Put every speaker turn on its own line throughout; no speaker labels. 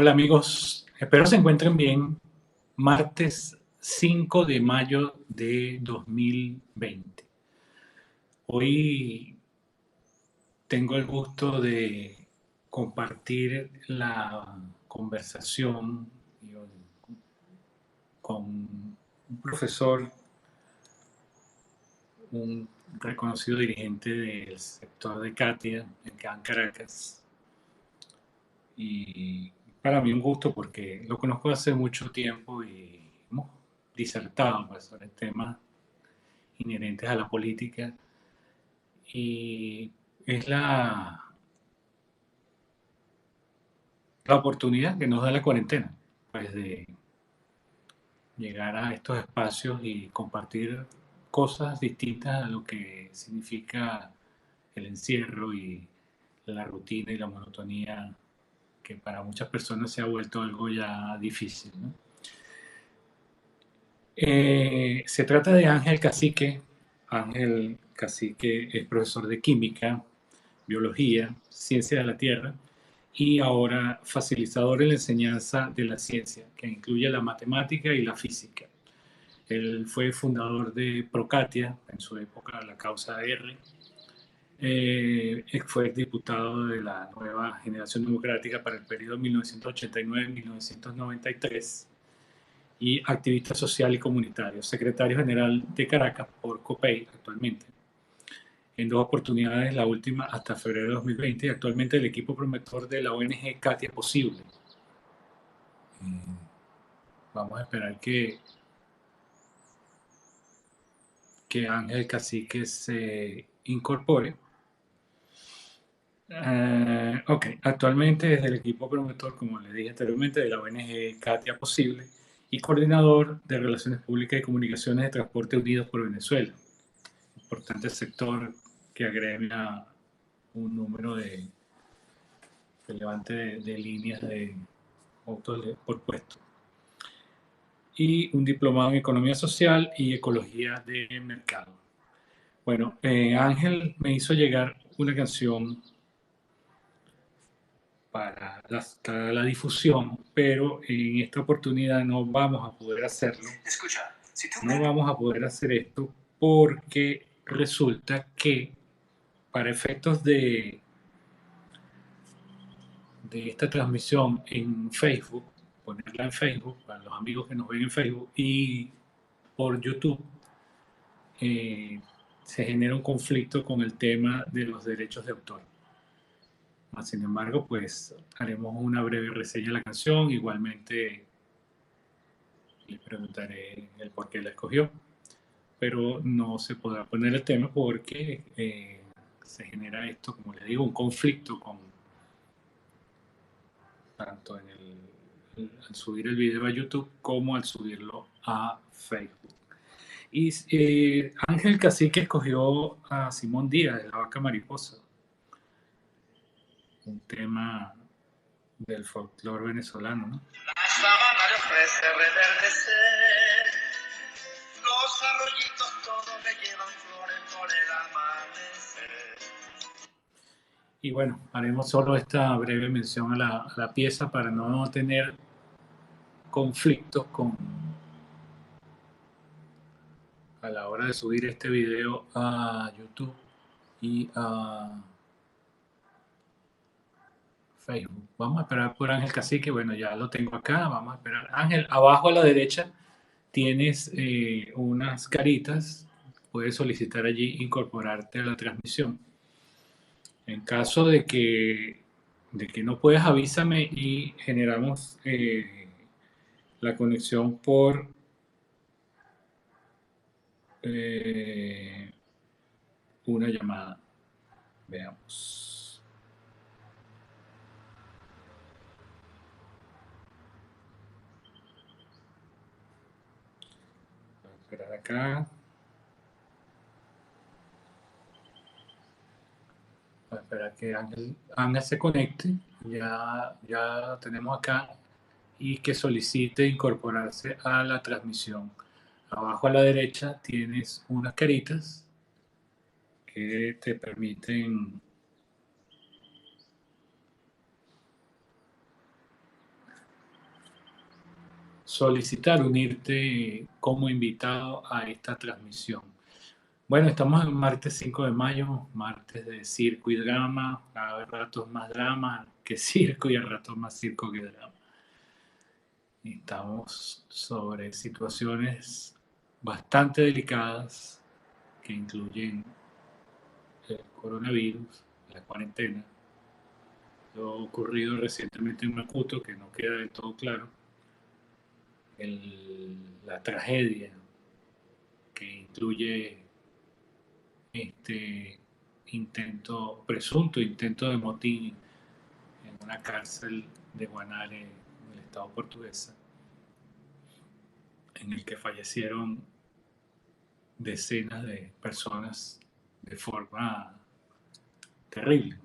Hola amigos, espero se encuentren bien. Martes 5 de mayo de 2020. Hoy tengo el gusto de compartir la conversación con un profesor, un reconocido dirigente del sector de Catia, en Caracas. Y para mí un gusto porque lo conozco hace mucho tiempo y hemos disertado pues, sobre temas inherentes a la política. Y es la oportunidad que nos da la cuarentena, pues de llegar a estos espacios y compartir cosas distintas a lo que significa el encierro y la rutina y la monotonía que para muchas personas se ha vuelto algo ya difícil, ¿no? Se trata de Ángel Cacique. Ángel Cacique es profesor de química, biología, ciencia de la tierra y ahora facilitador en la enseñanza de la ciencia, que incluye la matemática y la física. Él fue fundador de Procatia, en su época la causa R. Fue diputado de la nueva Generación Democrática para el periodo 1989-1993 y activista social y comunitario, secretario general de Caracas por COPEI actualmente. En dos oportunidades, la última hasta febrero de 2020, y actualmente el equipo promotor de la ONG Catia Posible. Vamos a esperar que Ángel Cacique se incorpore. Ok, actualmente desde el equipo promotor, como les dije anteriormente, de la ONG Catia Posible y coordinador de Relaciones Públicas y Comunicaciones de Transporte Unidos por Venezuela. Importante sector que agrega un número relevante de líneas de autos por puesto. Y un diplomado en Economía Social y Ecología de Mercado. Bueno, Ángel me hizo llegar una canción para la difusión, pero en esta oportunidad no vamos a poder hacerlo. Escucha, no vamos a poder hacer esto porque resulta que para efectos de esta transmisión en Facebook, ponerla en Facebook, para los amigos que nos ven en Facebook y por YouTube, se genera un conflicto con el tema de los derechos de autor. Sin embargo, pues haremos una breve reseña de la canción, igualmente le preguntaré el por qué la escogió, pero no se podrá poner el tema porque se genera esto, como les digo, un conflicto con tanto en al subir el video a YouTube como al subirlo a Facebook. Y Ángel Cacique escogió a Simón Díaz de La Vaca Mariposa, un tema del folclore venezolano, ¿no? La sabana le ofrece reverdecer, los arroyitos todos me llevan flores por el amanecer. Y bueno, haremos solo esta breve mención a la pieza para no tener conflictos a la hora de subir este video a YouTube y a Facebook. Vamos a esperar por Ángel Cacique. Bueno, ya lo tengo acá. Vamos a esperar. Ángel, abajo a la derecha tienes unas caritas. Puedes solicitar allí incorporarte a la transmisión. En caso de que no puedas, avísame y generamos la conexión por una llamada. Veamos. Voy a esperar acá. Voy a esperar que Ángel se conecte. Ya lo tenemos acá. Y que solicite incorporarse a la transmisión. Abajo a la derecha tienes unas caritas que te permiten solicitar unirte como invitado a esta transmisión. Bueno, estamos en martes 5 de mayo, martes de circo y drama, a ratos más drama que circo y a ratos más circo que drama. Estamos sobre situaciones bastante delicadas que incluyen el coronavirus, la cuarentena, lo ocurrido recientemente en Macuto, que no queda del todo claro, la tragedia que incluye este presunto intento de motín en una cárcel de Guanare, en el estado portuguesa, en el que fallecieron decenas de personas de forma terrible.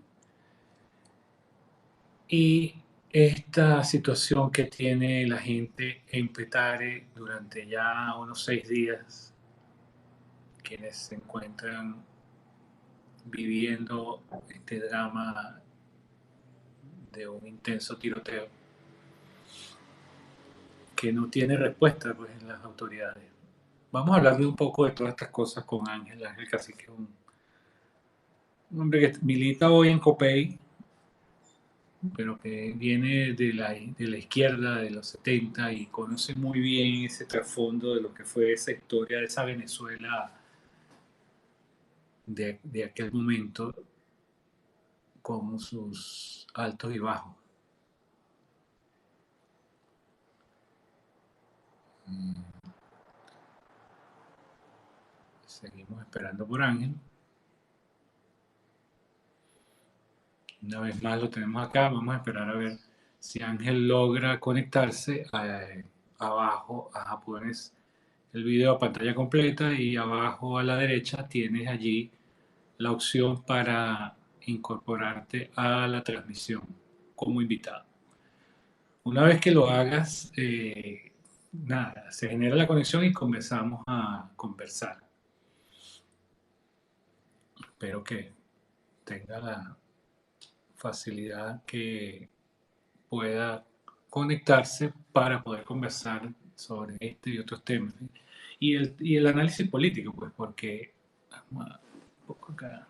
Y esta situación que tiene la gente en Petare durante ya unos 6 días, quienes se encuentran viviendo este drama de un intenso tiroteo que no tiene respuesta pues, en las autoridades. Vamos a hablar de un poco de todas estas cosas con Ángel. Ángel Cacique, un hombre que milita hoy en COPEI, pero que viene de la izquierda de los 70 y conoce muy bien ese trasfondo de lo que fue esa historia de esa Venezuela de aquel momento, con sus altos y bajos. Seguimos esperando por Ángel. Una vez más lo tenemos acá. Vamos a esperar a ver si Ángel logra conectarse. Abajo, pones el video a pantalla completa y abajo a la derecha tienes allí la opción para incorporarte a la transmisión como invitado. Una vez que lo hagas, nada, se genera la conexión y comenzamos a conversar. Espero que tenga la facilidad que pueda conectarse para poder conversar sobre este y otros temas. Y el análisis político, pues, porque vamos a un poco acá.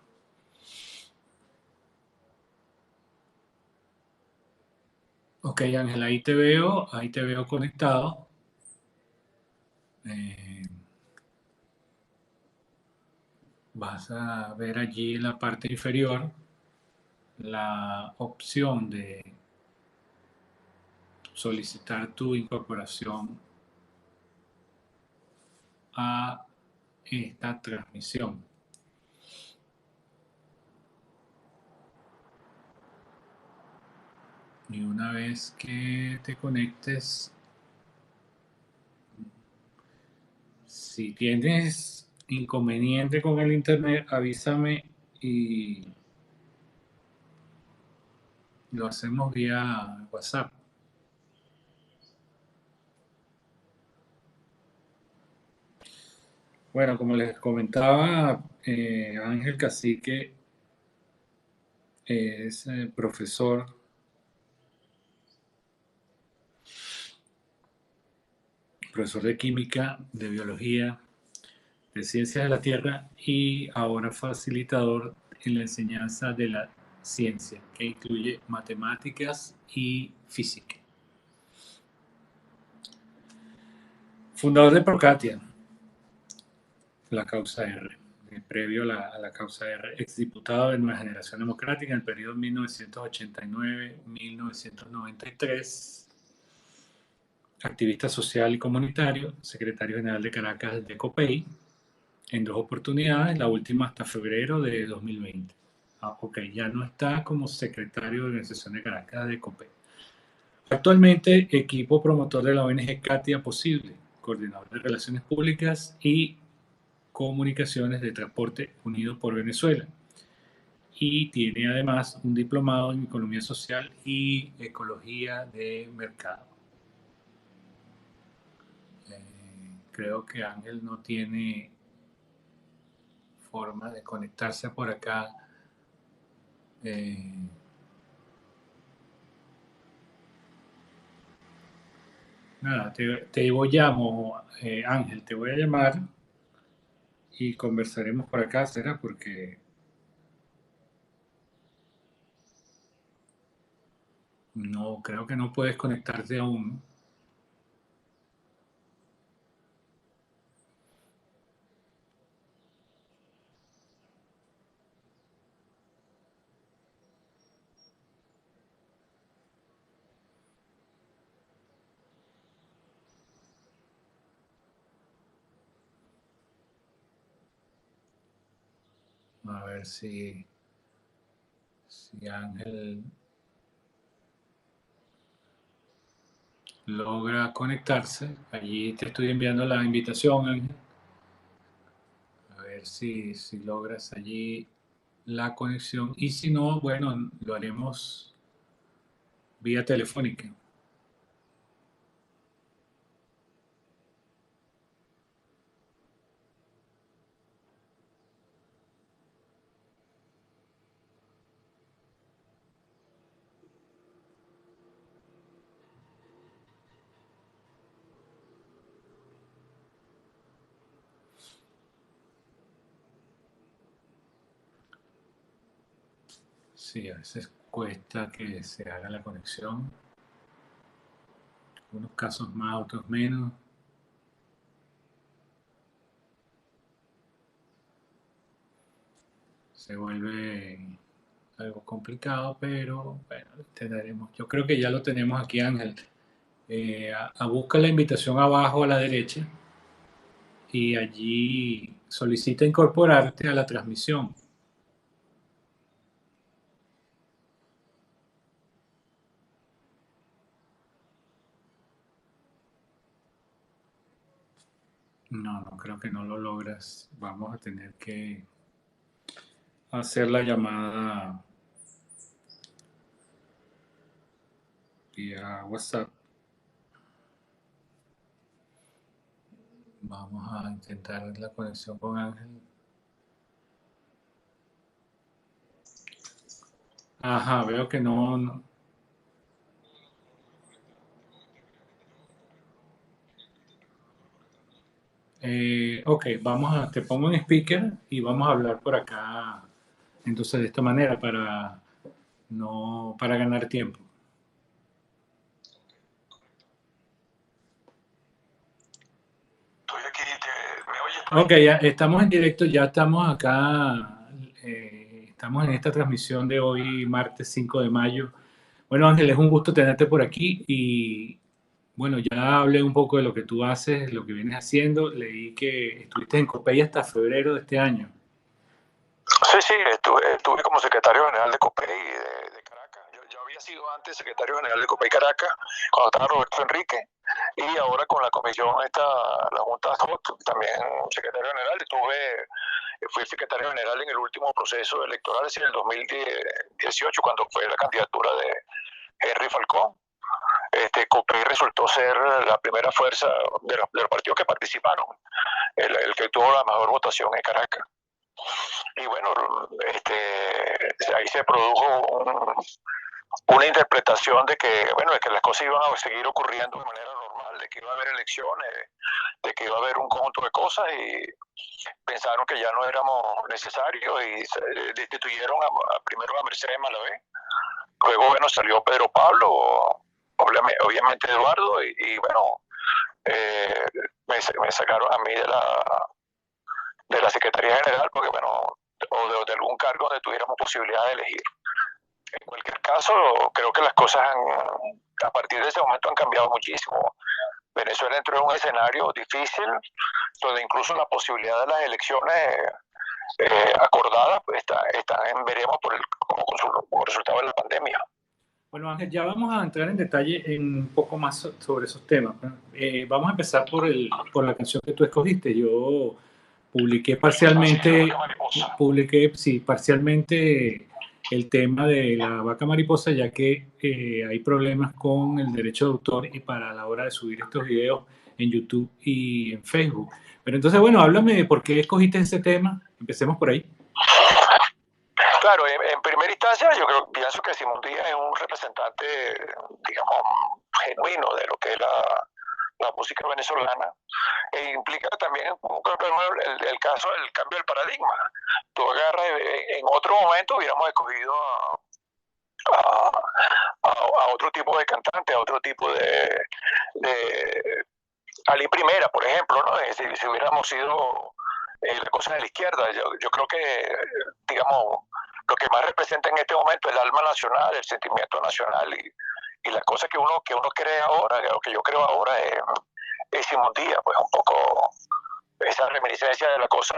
Ok, Ángel, ahí te veo conectado. Eh, Vas a ver allí en la parte inferior la opción de solicitar tu incorporación a esta transmisión. Y una vez que te conectes, si tienes inconveniente con el internet, avísame y lo hacemos vía WhatsApp. Bueno, como les comentaba, Ángel Cacique es profesor de química, de biología, de ciencias de la Tierra y ahora facilitador en la enseñanza de la ciencia, que incluye matemáticas y física. Fundador de Procatia, la causa R, previo a la causa R, exdiputado de Nueva Generación Democrática en el periodo 1989-1993, activista social y comunitario, secretario general de Caracas de COPEI, en 2 oportunidades, la última hasta febrero de 2020. Ok, ya no está como secretario de Organización de Caracas de COPEI. Actualmente, equipo promotor de la ONG Katia Posible, coordinador de Relaciones Públicas y Comunicaciones de Transporte Unido por Venezuela. Y tiene además un diplomado en Economía Social y Ecología de Mercado. Creo que Ángel no tiene forma de conectarse por acá. Nada, te llamo, Ángel, te voy a llamar y conversaremos por acá, ¿será? Porque no, creo que no puedes conectarte aún. A ver si Ángel logra conectarse. Allí te estoy enviando la invitación, Ángel. A ver si logras allí la conexión. Y si no, bueno, lo haremos vía telefónica. Sí, a veces cuesta que se haga la conexión. Unos casos más, otros menos. Se vuelve algo complicado, pero bueno, tenemos. Yo creo que ya lo tenemos aquí, Ángel. Busca la invitación abajo a la derecha y allí solicita incorporarte a la transmisión. No, no creo que no lo logras. Vamos a tener que hacer la llamada vía WhatsApp. Vamos a intentar la conexión con Ángel. Ajá, veo que no. Ok, te pongo en speaker y vamos a hablar por acá. Entonces, de esta manera, para ganar tiempo.
Estoy aquí, ¿me oyes por
Ok,
ahí?
ya estamos en directo, ya estamos acá, estamos en esta transmisión de hoy, martes 5 de mayo. Bueno, Ángel, es un gusto tenerte por aquí y bueno, ya hablé un poco de lo que tú haces, lo que vienes haciendo. Leí que estuviste en Copey hasta febrero de este año.
Sí, sí, estuve como secretario general de COPEI de Caracas. Yo había sido antes secretario general de COPEI Caracas, cuando estaba Roberto Enrique, y ahora con la comisión esta, la Junta SOT, también secretario general. Fui secretario general en el último proceso electoral, es en el 2018, cuando fue la candidatura de Henry Falcón. COPEI resultó ser la primera fuerza de los partidos que participaron, el que tuvo la mejor votación en Caracas. Y bueno, ahí se produjo una interpretación de que, bueno, de que las cosas iban a seguir ocurriendo de manera normal, de que iba a haber elecciones, de que iba a haber un conjunto de cosas, y pensaron que ya no éramos necesarios y destituyeron primero a Mercedes Malavé. Luego, bueno, salió Pedro Pablo, obviamente Eduardo, y bueno, eh, me sacaron a mí de la Secretaría General, porque bueno, o de algún cargo donde tuviéramos posibilidad de elegir. En cualquier caso, creo que las cosas a partir de ese momento han cambiado muchísimo. Venezuela entró en un escenario difícil, donde incluso la posibilidad de las elecciones acordadas están en veremos como resultado de la pandemia.
Bueno, Ángel, ya vamos a entrar en detalle en un poco más sobre esos temas. Vamos a empezar por la canción que tú escogiste. Yo publiqué parcialmente, sí, parcialmente el tema de la vaca mariposa, ya que hay problemas con el derecho de autor y para la hora de subir estos videos en YouTube y en Facebook. Pero entonces, bueno, háblame de por qué escogiste ese tema. Empecemos por ahí.
Claro, en primera instancia pienso que Simón Díaz es un representante, digamos, genuino de lo que es la música venezolana, e implica también el caso del cambio del paradigma. Tú agarras, en otro momento hubiéramos escogido a otro tipo de cantante, a otro tipo de Ali Primera, por ejemplo, ¿no? Si hubiéramos sido la cosa de la izquierda, yo creo que, digamos, lo que más representa en este momento el alma nacional, el sentimiento nacional y las cosas que uno cree ahora, lo que yo creo ahora es Simón Díaz, pues un poco esa reminiscencia de la cosa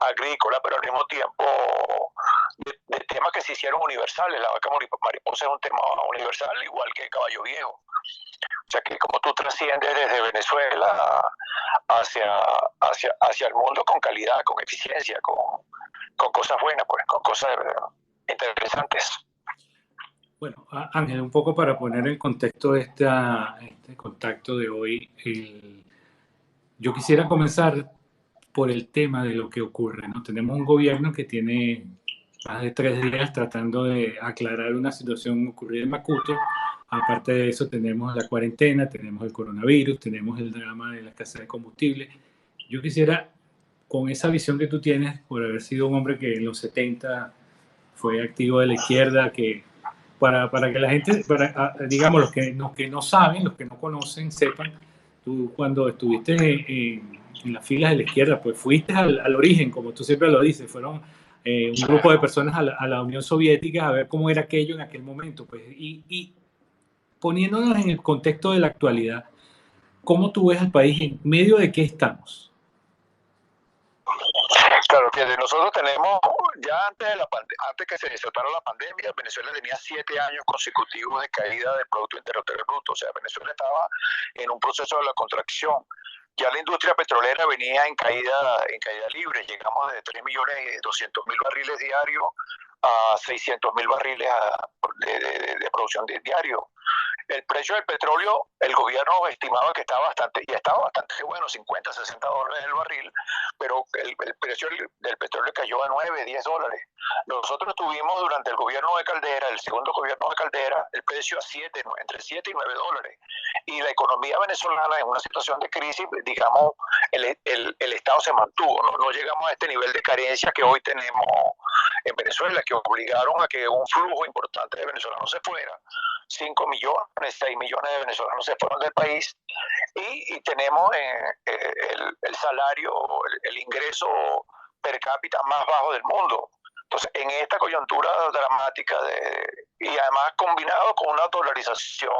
agrícola, pero al mismo tiempo de temas que se hicieron universales. La vaca mariposa es un tema universal, igual que Caballo Viejo. O sea que como tú trasciendes desde Venezuela hacia el mundo con calidad, con eficiencia, con cosas buenas, pues, con cosas interesantes.
Bueno, Ángel, un poco para poner en contexto este contacto de hoy, yo quisiera comenzar por el tema de lo que ocurre, ¿no? Tenemos un gobierno que tiene más de 3 días tratando de aclarar una situación ocurrida en Macuto. Aparte de eso, tenemos la cuarentena, tenemos el coronavirus, tenemos el drama de la escasez de combustible. Yo quisiera, con esa visión que tú tienes, por haber sido un hombre que en los 70 fue activo de la izquierda, que para que la gente, digamos, los que no saben, los que no conocen, sepan, tú cuando estuviste en las filas de la izquierda, pues fuiste al origen, como tú siempre lo dices, fueron un grupo de personas a la Unión Soviética a ver cómo era aquello en aquel momento, pues, y poniéndonos en el contexto de la actualidad, ¿cómo tú ves al país? ¿En medio de qué estamos?
Claro, que nosotros tenemos, ya antes que se desatara la pandemia, Venezuela tenía 7 años consecutivos de caída del Producto Interno Bruto. O sea, Venezuela estaba en un proceso de la contracción. Ya la industria petrolera venía en caída libre. Llegamos de 3.200.000 barriles diarios a 600.000 barriles de producción diario. El precio del petróleo, el gobierno estimaba que estaba bastante bueno, $50-$60 el barril, pero el precio del petróleo cayó a $9-10. Nosotros tuvimos durante el gobierno de Caldera, el segundo gobierno de Caldera, el precio a entre $7 y $9. Y la economía venezolana en una situación de crisis, digamos, el Estado se mantuvo, no llegamos a este nivel de carencia que hoy tenemos en Venezuela, que obligaron a que un flujo importante de venezolanos se fuera. 5 millones, 6 millones de venezolanos se fueron del país y tenemos el salario, el ingreso per cápita más bajo del mundo. Entonces, en esta coyuntura dramática y además combinado con una dolarización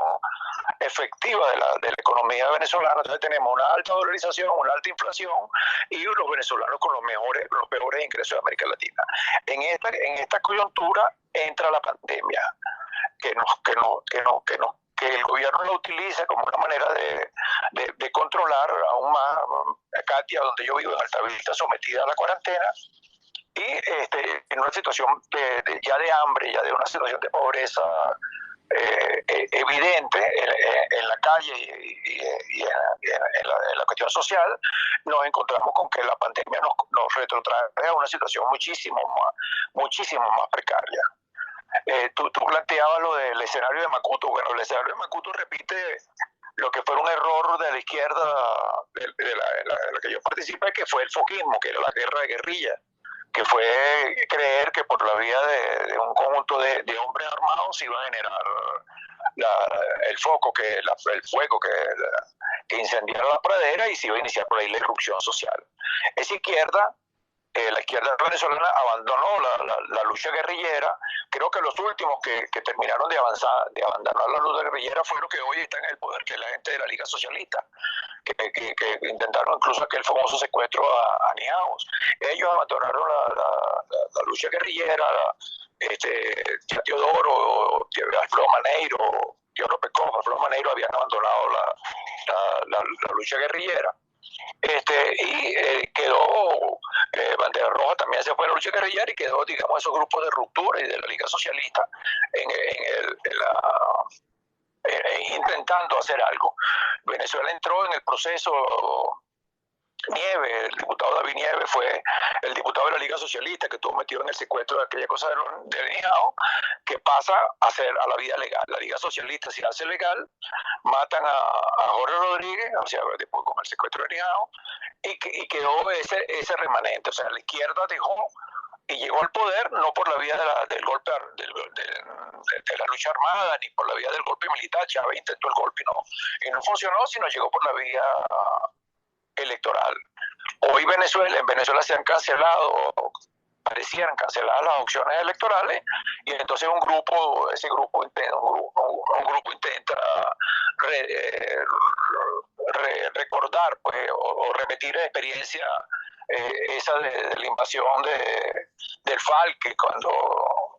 efectiva de la economía venezolana, entonces tenemos una alta dolarización, una alta inflación y los venezolanos con los peores ingresos de América Latina. En esta coyuntura entra la pandemia, que el gobierno lo utiliza como una manera de controlar aún más Katia, donde yo vivo, en Altavista, sometida a la cuarentena, y en una situación ya de hambre, ya de una situación de pobreza evidente en la calle y en la cuestión social, nos encontramos con que la pandemia nos retrotrae a una situación muchísimo más precaria. Tú planteabas lo del escenario de Macuto. Bueno, el escenario de Macuto repite lo que fue un error de la izquierda de la que yo participé, que fue el foquismo, que era la guerra de guerrilla, que fue creer que por la vía de un conjunto de hombres armados se iba a generar el fuego que incendiara la pradera y se iba a iniciar por ahí la irrupción social. Esa izquierda, la izquierda venezolana abandonó la lucha guerrillera. Creo que los últimos que terminaron de abandonar la lucha guerrillera fueron los que hoy están en el poder, que es la gente de la Liga Socialista, que intentaron incluso aquel famoso secuestro a Niaos. Ellos abandonaron la lucha guerrillera, Teodoro, Alfredo Maneiro, Teodoro Pecón, Alfredo Maneiro habían abandonado la lucha guerrillera. Y quedó Bandera Roja, también se fue a la lucha guerrillera y quedó, digamos, esos grupos de ruptura y de la Liga Socialista intentando hacer algo. Venezuela entró en el proceso Nieve, el diputado David Nieve fue el diputado de la Liga Socialista que estuvo metido en el secuestro de aquella cosa del Nijao, que pasa a la vida legal. La Liga Socialista se hace legal, matan a Jorge Rodríguez, o sea, después con el secuestro de Nijao, y quedó ese remanente. O sea, la izquierda dejó y llegó al poder no por la vía del golpe de la lucha armada ni por la vía del golpe militar. Chávez intentó el golpe y no funcionó, sino llegó por la vía electoral. Hoy en Venezuela se han cancelado, parecieran canceladas las opciones electorales, y entonces un grupo intenta recordar, pues, o repetir la experiencia esa de la invasión del FARC, cuando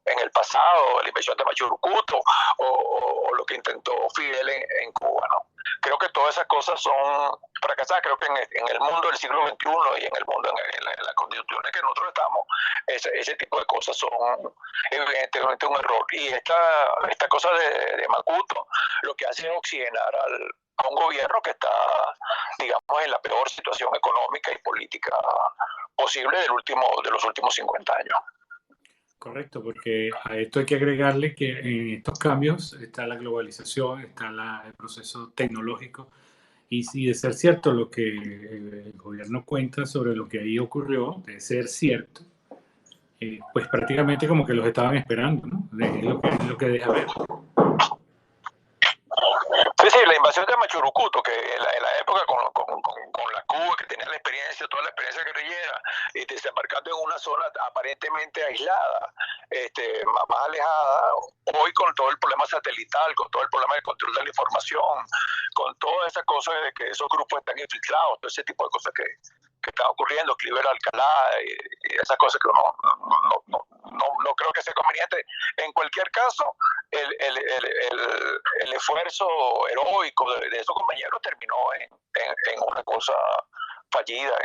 en el pasado, la invasión de Machurucuto, o lo que intentó Fidel en Cuba, ¿no? Creo que todas esas cosas son fracasadas. Creo que en el mundo del siglo XXI y en el mundo, en la condición en que nosotros estamos, ese tipo de cosas son evidentemente un error. Y esta cosa de Macuto lo que hace es oxigenar a un gobierno que está, digamos, en la peor situación económica y política posible de los últimos 50 años.
Correcto, porque a esto hay que agregarle que en estos cambios está la globalización, está el proceso tecnológico, y si de ser cierto lo que el gobierno cuenta sobre lo que ahí ocurrió, de ser cierto, pues prácticamente como que los estaban esperando, ¿no? Es lo que deja ver.
Sí, la invasión de Machurucuto, que en la época con la Cuba, que tenía toda la experiencia guerrillera, y desembarcando en una zona aparentemente aislada, más alejada, hoy con todo el problema satelital, con todo el problema de control de la información, con todas esas cosas de que esos grupos están infiltrados, todo ese tipo de cosas que están ocurriendo, Cliver Alcalá, y esas cosas que no creo que sea conveniente. En cualquier caso, el esfuerzo heroico de esos compañeros terminó en una cosa fallida,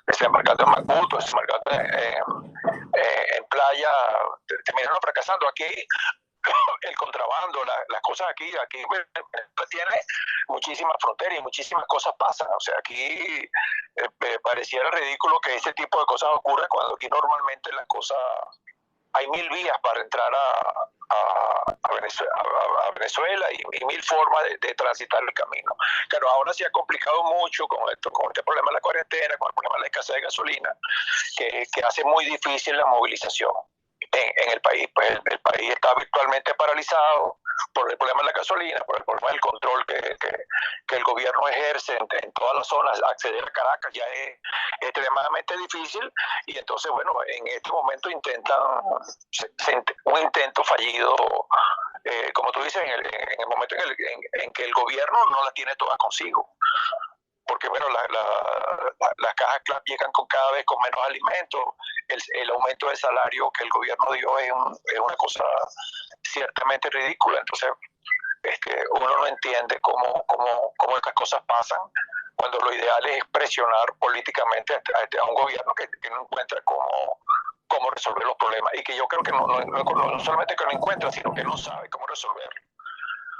desembarcando en Macuto, desembarcando en playa, terminaron fracasando. Aquí el contrabando, las cosas aquí tiene muchísimas fronteras y muchísimas cosas pasan. O sea, aquí pareciera ridículo que ese tipo de cosas ocurran cuando aquí normalmente las cosas, hay 1000 vías para entrar a Venezuela y 1000 formas de transitar el camino. Claro, ahora se ha complicado mucho con este problema de la cuarentena, con el problema de la escasez de gasolina, que hace muy difícil la movilización en el país. Pues el país está virtualmente paralizado por el problema de la gasolina, por el problema del control que el gobierno ejerce en todas las zonas. Acceder a Caracas ya es extremadamente difícil, y entonces, bueno, en este momento intentan un intento fallido, como tú dices, en el momento en que el gobierno no la tiene toda consigo. Porque bueno, las cajas CLAP llegan cada vez con menos alimentos, el aumento del salario que el gobierno dio es una cosa ciertamente ridícula. Entonces, uno no entiende cómo estas cosas pasan, cuando lo ideal es presionar políticamente a un gobierno que no encuentra cómo resolver los problemas, y que yo creo que no solamente que no encuentra, sino que no sabe cómo resolverlo.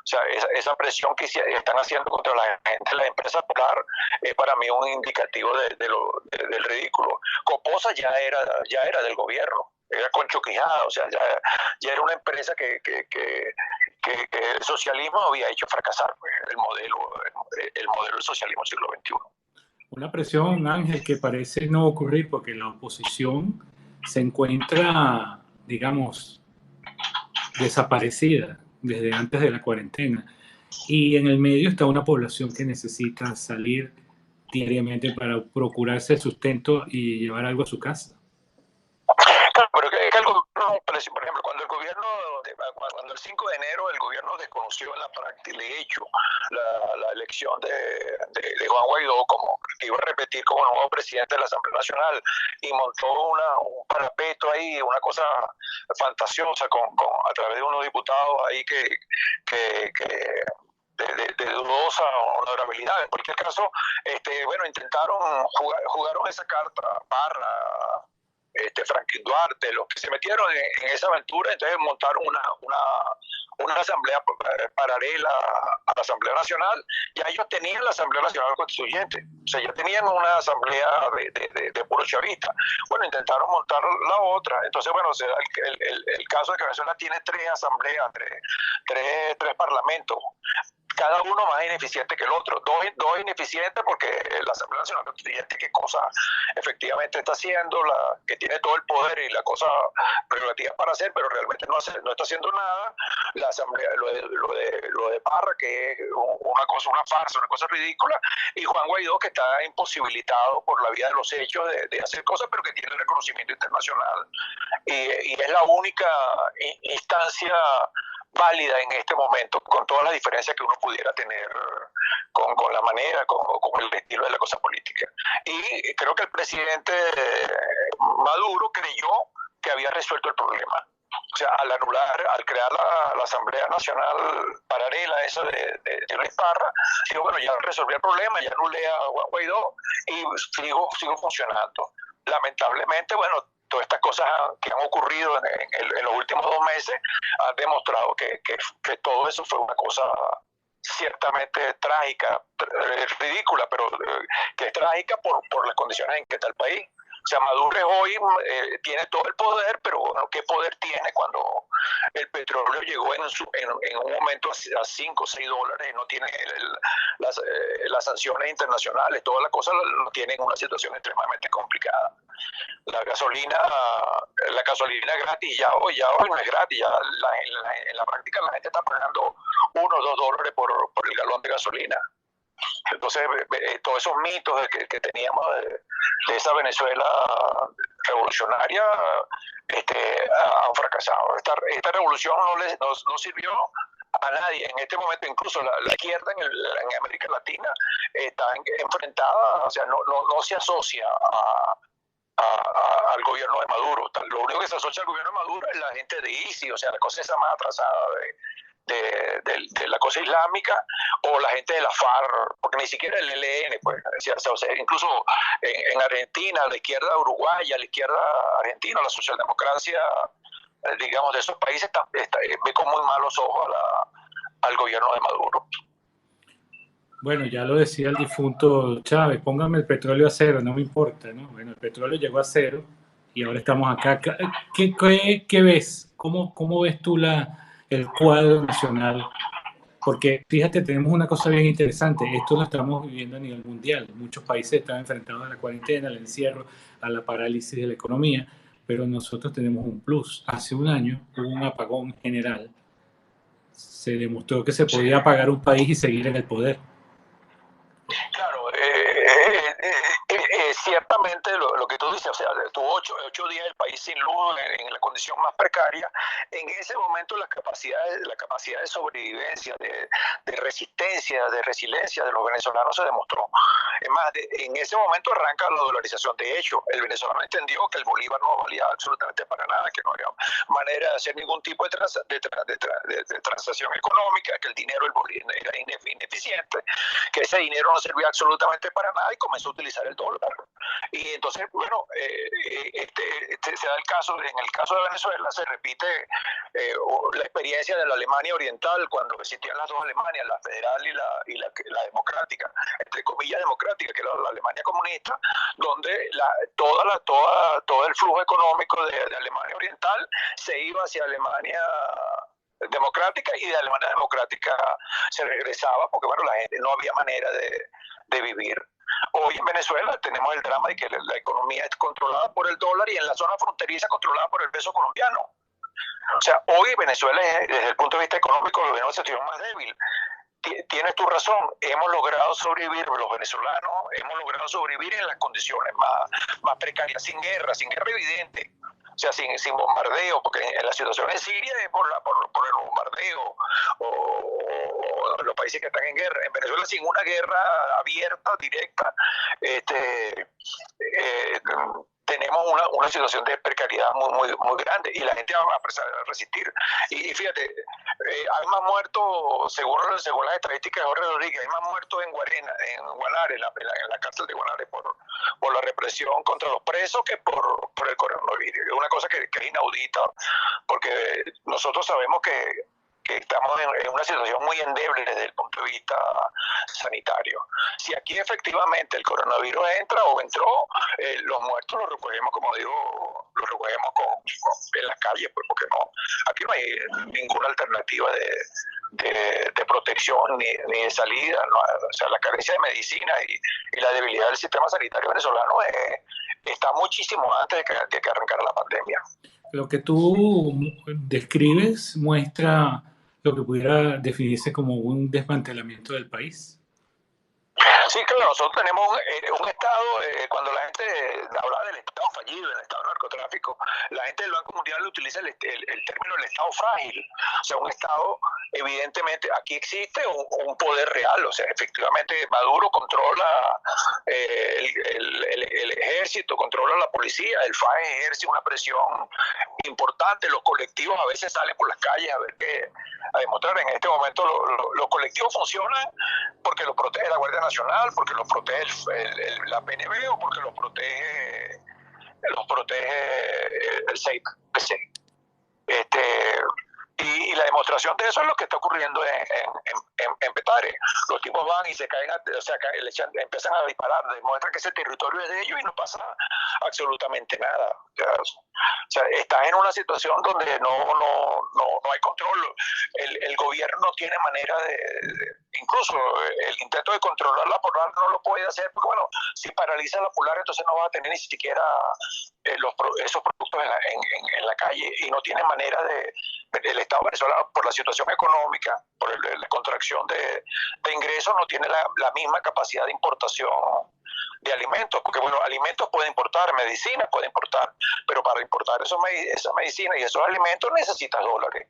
O sea, esa presión que están haciendo contra la gente de la empresa Polar es para mí un indicativo del ridículo. Coposa ya era del gobierno, era Concho Quijada, o sea, ya era una empresa que el socialismo había hecho fracasar, pues, el modelo del socialismo del siglo XXI.
Una presión, Ángel, que parece no ocurrir porque la oposición se encuentra, digamos, desaparecida desde antes de la cuarentena, y en el medio está una población que necesita salir diariamente para procurarse el sustento y llevar algo a su casa.
Claro, pero que el gobierno, por ejemplo, cuando el 5 de enero el gobierno desconoció en la práctica, de hecho, la elección de Juan Guaidó como que iba a repetir como nuevo presidente de la Asamblea Nacional, y montó un parapeto ahí, una cosa fantasiosa a través de unos diputados ahí de dudosa honorabilidad. En cualquier caso, bueno, intentaron jugaron esa carta, Parra, Franklin Duarte, los que se metieron en esa aventura, entonces montaron una asamblea paralela a la Asamblea Nacional. Ya ellos tenían la Asamblea Nacional Constituyente, o sea, ya tenían una asamblea de puro chavista. Bueno, intentaron montar la otra, entonces, bueno, se da el caso de que Venezuela tiene tres asambleas, tres parlamentos, cada uno más ineficiente que el otro. Dos ineficientes porque la Asamblea Nacional Constituyente, qué cosa efectivamente está haciendo, que tiene todo el poder y la cosa prerrogativa para hacer, pero realmente no está haciendo nada. La Asamblea, lo de Parra, que es una farsa, una cosa ridícula, y Juan Guaidó, que está imposibilitado por la vía de los hechos de hacer cosas, pero que tiene reconocimiento internacional. Y es la única instancia válida en este momento, con todas las diferencias que uno pudiera tener con la manera, con el estilo de la cosa política. Y creo que el presidente Maduro creyó que había resuelto el problema. O sea, al crear la Asamblea Nacional paralela esa de Luis Parra, digo, bueno, ya resolví el problema, ya anulé a Juan Guaidó y sigo funcionando. Lamentablemente, bueno, todas estas cosas que han ocurrido en los últimos 2 meses han demostrado que todo eso fue una cosa ciertamente trágica, ridícula, pero que es trágica por las condiciones en que está el país. O sea, Maduro hoy tiene todo el poder, pero bueno, ¿qué poder tiene cuando el petróleo llegó en un momento a 5 o 6 dólares y no tiene las sanciones internacionales? Toda la cosa lo tiene en una situación extremadamente complicada. La gasolina gratis ya hoy no es gratis, ya en la práctica la gente está pagando 1 o 2 dólares por el galón de gasolina. Entonces, todos esos mitos que teníamos de esa Venezuela revolucionaria han fracasado. Esta revolución no sirvió a nadie. En este momento, incluso la izquierda en América Latina está enfrentada, o sea, no se asocia al gobierno de Maduro. Lo único que se asocia al gobierno de Maduro es la gente de ISIS, o sea, la cosa esa más atrasada de la cosa islámica, o la gente de la FARC, porque ni siquiera el ELN, pues, o sea, incluso en Argentina, la izquierda uruguaya, la izquierda argentina, la socialdemocracia, digamos, de esos países ve con muy malos ojos al gobierno de Maduro.
Bueno, ya lo decía el difunto Chávez, póngame el petróleo a cero, no me importa, ¿no? Bueno, el petróleo llegó a cero y ahora estamos acá. ¿Qué ves? ¿Cómo ves tú el cuadro nacional? Porque fíjate, tenemos una cosa bien interesante, esto lo estamos viviendo a nivel mundial. Muchos países están enfrentados a la cuarentena, al encierro, a la parálisis de la economía, pero nosotros tenemos un plus. Hace un año hubo un apagón general, se demostró que se podía apagar un país y seguir en el poder.
Claro, ciertamente lo que tú dices, o sea, tuvo 8 días el país sin luz en la condición más precaria. En ese momento la capacidad de sobrevivencia, de resistencia, de resiliencia de los venezolanos se demostró. Es más, en ese momento arranca la dolarización. De hecho, el venezolano entendió que el bolívar no valía absolutamente para nada, que no había manera de hacer ningún tipo de transacción económica, que el dinero del bolívar era ineficiente, que ese dinero no servía absolutamente para nada, y comenzó a utilizar el dólar. Y entonces, bueno, se da en el caso de Venezuela se repite la experiencia de la Alemania Oriental, cuando existían las dos Alemanias, la federal y la democrática, entre comillas democrática, que era la Alemania comunista, donde todo el flujo económico de Alemania Oriental se iba hacia Alemania democrática, y de Alemania democrática se regresaba porque, bueno, la gente no había manera de vivir. Hoy en Venezuela tenemos el drama de que la economía es controlada por el dólar, y en la zona fronteriza controlada por el peso colombiano. O sea, hoy Venezuela, desde el punto de vista económico, es una situación más débil. Tienes tu razón, hemos logrado sobrevivir, los venezolanos hemos logrado sobrevivir en las condiciones más precarias, sin guerra evidente, o sea, sin bombardeo, porque en la situación en Siria es por el bombardeo, o los países que están en guerra. En Venezuela, sin una guerra abierta, directa, tenemos una situación de precariedad muy grande y la gente va a empezar a resistir. Y fíjate, hay más muertos, según las estadísticas de Jorge Rodríguez, hay más muertos en Guanare, en la cárcel de Guanare por la represión contra los presos que por el coronavirus. Es una cosa que es inaudita, porque nosotros sabemos que estamos en una situación muy endeble desde el punto de vista sanitario. Si aquí efectivamente el coronavirus entra o entró, los muertos los recogemos, como digo, los recogemos en las calles, pues, porque aquí no hay ninguna alternativa de protección ni de salida, ¿no? O sea, la carencia de medicina y la debilidad del sistema sanitario venezolano está muchísimo antes de que arrancara la pandemia.
Lo que tú describes muestra lo que pudiera definirse como un desmantelamiento del país.
Sí, claro, nosotros tenemos un Estado, cuando la gente habla del Estado fallido, del Estado narcotráfico, la gente del Banco Mundial utiliza el término del Estado frágil. O sea, un Estado, evidentemente, aquí existe un poder real, o sea, efectivamente Maduro controla el ejército, controla la policía, el FAES ejerce una presión importante, los colectivos a veces salen por las calles a demostrar. En este momento los colectivos funcionan porque los protege la Guardia Nacional, porque los protege la PNB o porque los protege el CIPC. Y la demostración de eso es lo que está ocurriendo en Petare. Los tipos van y se caen, empiezan a disparar, demuestran que ese territorio es de ellos y no pasa absolutamente nada. O sea, estás en una situación donde no hay control. El gobierno no tiene manera incluso el intento de controlar la polar no lo puede hacer, porque bueno, si paraliza la polar entonces no va a tener ni siquiera esos productos en la calle y no tiene manera el Estado venezolano, por la situación económica, por la contracción de ingresos, no tiene la misma capacidad de importación de alimentos, porque bueno, alimentos puede importar, medicinas puede importar, pero para importar esa medicina y esos alimentos necesitas dólares.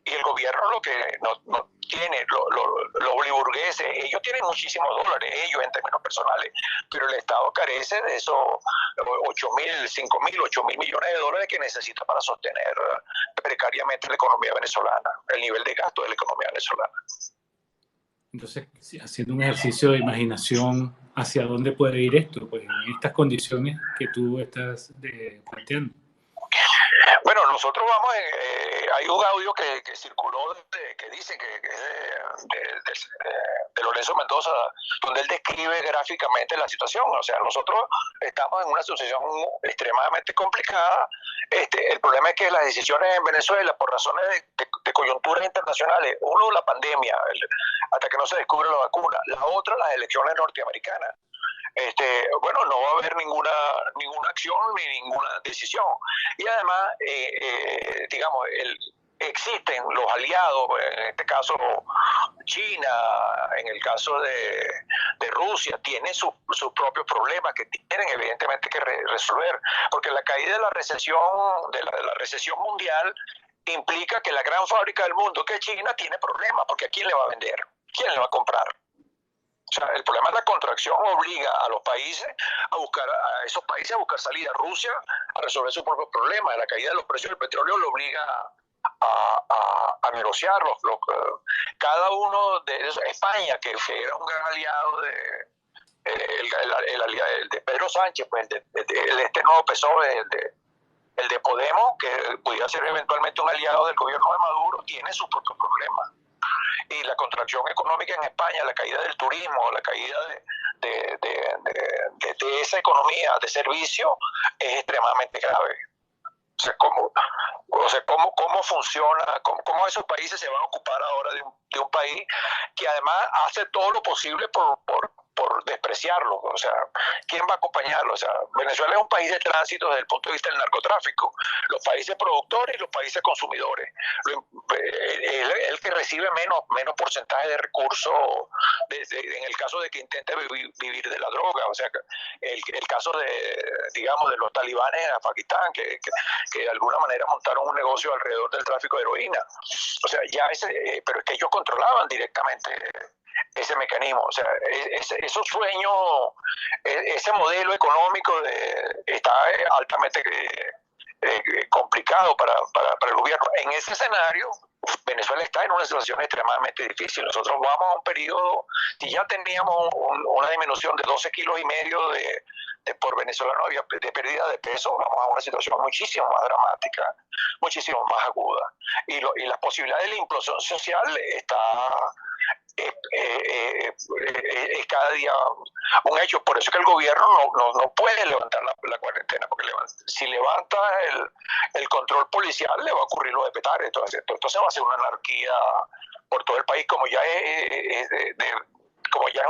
Y el gobierno lo que no tiene, los oliburgueses, ellos tienen muchísimos dólares, ellos en términos personales, pero el Estado carece de esos 8.000 millones de dólares que necesita para sostener precariamente la economía venezolana, el nivel de gasto de la economía venezolana.
Entonces, haciendo un ejercicio de imaginación, ¿hacia dónde puede ir esto? Pues en estas condiciones que tú estás planteando.
Bueno, nosotros vamos, hay un audio que circuló que dice que es de Lorenzo Mendoza, donde él describe gráficamente la situación. O sea, nosotros estamos en una situación extremadamente complicada. El problema es que las decisiones en Venezuela, por razones de coyunturas internacionales, uno, la pandemia, hasta que no se descubre la vacuna, la otra, las elecciones norteamericanas. Bueno, no va a haber ninguna acción ni ninguna decisión. Y además, digamos, existen los aliados, en este caso China, en el caso de Rusia, tienen sus propios problemas que tienen evidentemente que resolver, porque la caída de la recesión, de la recesión mundial, implica que la gran fábrica del mundo, que es China, tiene problemas, porque ¿a quién le va a vender? ¿Quién le va a comprar? O sea, el problema de la contracción obliga a los países a esos países a buscar salida. Rusia a resolver sus propios problemas. La caída de los precios del petróleo lo obliga a negociarlos. Cada uno de ellos, España, que era un gran aliado de Pedro Sánchez, pues este nuevo PSOE, el de Podemos, que pudiera ser eventualmente un aliado del gobierno de Maduro, tiene sus propios problemas. Y la contracción económica en España, la caída del turismo, la caída de esa economía de servicio es extremadamente grave. O sea, ¿cómo funciona? ¿Cómo esos países se van a ocupar ahora de un país que además hace todo lo posible por despreciarlo? O sea, ¿quién va a acompañarlo? O sea, Venezuela es un país de tránsito desde el punto de vista del narcotráfico. Los países productores y los países consumidores. El que recibe menos porcentaje de recursos en el caso de que intente vivir de la droga. O sea, el caso digamos, de los talibanes en Pakistán, que de alguna manera montaron un negocio alrededor del tráfico de heroína. O sea, pero es que ellos controlaban directamente ese mecanismo. O sea, esos sueño, ese modelo económico está altamente complicado para el gobierno. En ese escenario, Venezuela está en una situación extremadamente difícil. Nosotros vamos a un periodo, si ya teníamos una disminución de 12 kilos y medio por venezolano de pérdida de peso, vamos a una situación muchísimo más dramática, muchísimo más aguda. Y la posibilidad de la implosión social es cada día un hecho. Por eso es que el gobierno no puede levantar la cuarentena, porque si levanta el control policial le va a ocurrir lo de Petare. Entonces va a ser una anarquía por todo el país, como ya es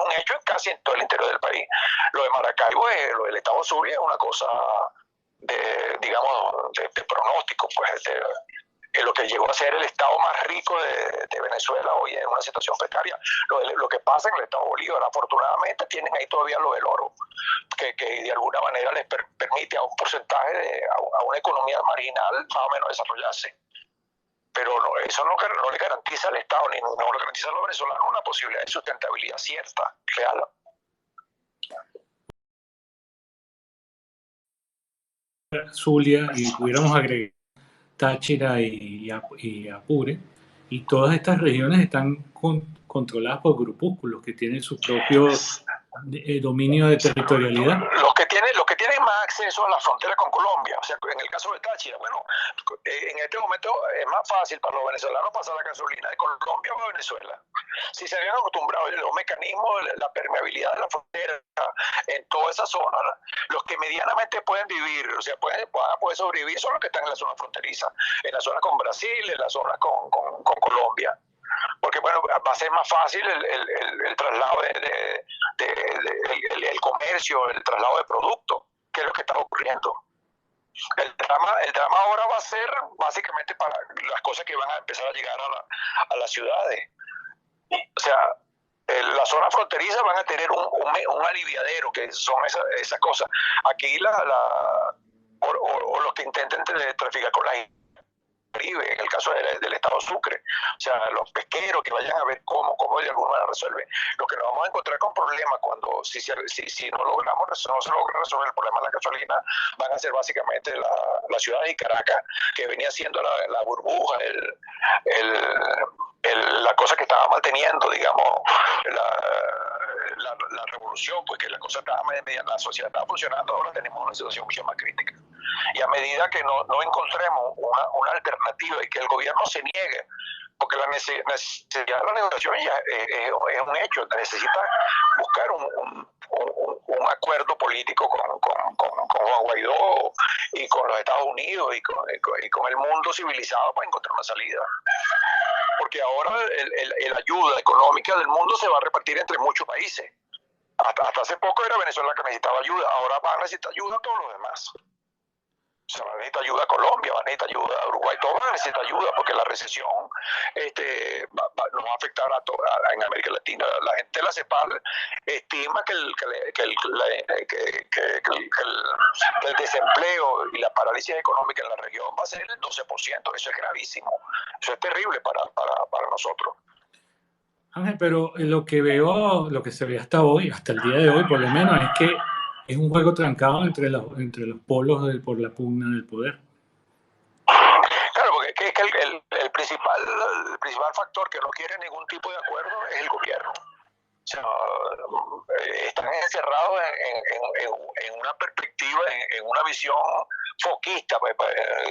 un hecho casi en todo el interior del país. Lo de Maracaibo, lo del Estado Zulia, es una cosa de pronóstico, pues lo que llegó a ser el estado más rico de Venezuela hoy en una situación precaria. Lo que pasa en el estado Bolívar, afortunadamente tienen ahí todavía lo del oro, que de alguna manera les permite a un porcentaje, a una economía marginal más o menos desarrollarse. Pero eso no le garantiza al Estado, ni no le garantiza a los venezolanos una posibilidad de sustentabilidad cierta, real.
Zulia, y pudiéramos agregar Táchira y Apure, y todas estas regiones están controladas por grupúsculos que tienen su propio dominio de territorialidad.
Los que tienen más acceso a la frontera con Colombia, o sea, en el caso de Táchira, bueno, en este momento es más fácil para los venezolanos pasar la gasolina de Colombia a Venezuela. Si se habían acostumbrado a los mecanismos, la permeabilidad de la frontera en toda esa zona, los que medianamente pueden vivir, o sea, pueden poder sobrevivir son los que están en la zona fronteriza, en la zona con Brasil, en la zona con Colombia. Porque bueno, va a ser más fácil el traslado el comercio, el traslado de productos, que es lo que está ocurriendo. El drama ahora va a ser básicamente para las cosas que van a empezar a llegar a las ciudades. O sea, la zona fronteriza van a tener un aliviadero, que son esas cosas. Aquí o los que intenten traficar con las Caribe, en el caso del estado Sucre, o sea, los pesqueros que vayan a ver cómo de alguna manera resuelven. Lo que nos vamos a encontrar con problemas cuando si no se logra resolver el problema de la gasolina, van a ser básicamente la ciudad de Caracas, que venía siendo la burbuja, la cosa que estaba manteniendo, digamos, la revolución, porque la cosa estaba la sociedad estaba funcionando. Ahora tenemos una situación mucho más crítica. Y a medida que no encontremos una alternativa y que el gobierno se niegue, porque la necesidad de la negociación ya es un hecho, necesita buscar un acuerdo político con Juan Guaidó y con los Estados Unidos y con el mundo civilizado para encontrar una salida. Porque ahora la ayuda económica del mundo se va a repartir entre muchos países. Hasta hace poco era Venezuela la que necesitaba ayuda, ahora va a necesitar ayuda a todos los demás. O sea, va a necesitar ayuda a Colombia, va a necesitar ayuda a Uruguay, todos van a necesitar ayuda porque la recesión nos va a afectar en América Latina. La gente de la CEPAL estima que el desempleo y la parálisis económica en la región va a ser el 12%. Eso es gravísimo, eso es terrible para nosotros.
Ángel, pero lo que se ve hasta hoy, hasta el día de hoy por lo menos, es que es un juego trancado entre los polos por la pugna del poder.
Claro, porque es que el principal factor que no quiere ningún tipo de acuerdo es el gobierno. O sea, están encerrados en una perspectiva, en una visión foquista,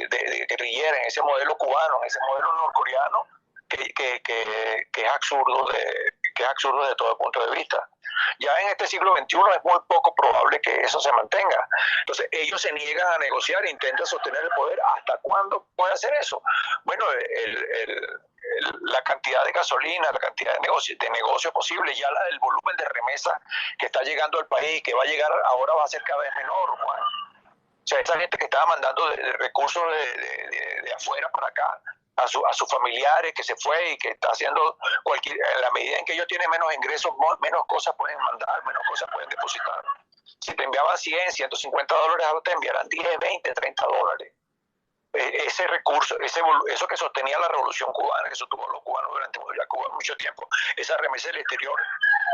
de guerrillera, en ese modelo cubano, en ese modelo norcoreano, que es absurdo desde todo punto de vista. Ya en este siglo XXI es muy poco probable que eso se mantenga. Entonces ellos se niegan a negociar e intentan sostener el poder. ¿Hasta cuándo puede hacer eso? Bueno, la cantidad de gasolina, la cantidad de negocio posible, ya el volumen de remesa que está llegando al país, que va a llegar ahora, va a ser cada vez menor, Juan. O sea, esa gente que estaba mandando recursos de afuera para acá, a sus familiares, que se fue y que está haciendo en la medida en que ellos tienen menos ingresos, menos cosas pueden mandar, menos cosas pueden depositar. Si te enviaban 100, 150 dólares, ahora te enviarán 10, 20, 30 dólares. Ese recurso, eso que sostenía la revolución cubana, que eso tuvo los cubanos durante mucho tiempo, esa remesa del exterior,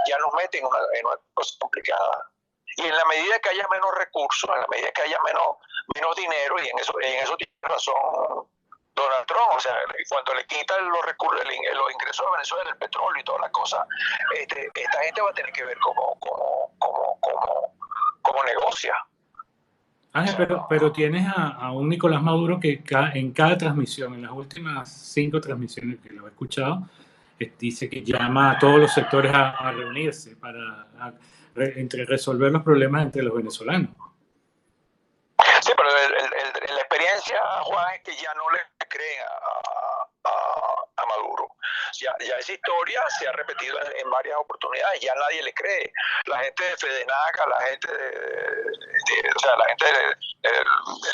ya nos mete en una cosa complicada. Y en la medida que haya menos recursos, en la medida que haya menos dinero, y en eso tiene razón Donald Trump, o sea, cuando le quitan los recursos, los ingresos de Venezuela, el petróleo y todas las cosas, esta gente va a tener que ver cómo negocia.
Ángel, pero tienes a un Nicolás Maduro que en cada transmisión, en las últimas 5 transmisiones que lo he escuchado, dice que llama a todos los sectores a reunirse para resolver los problemas entre los venezolanos.
Sí, pero la experiencia, Juan, es que ya no le creen a Maduro. Ya esa historia se ha repetido en varias oportunidades, ya nadie le cree. La gente de Fedenaca, la gente la gente de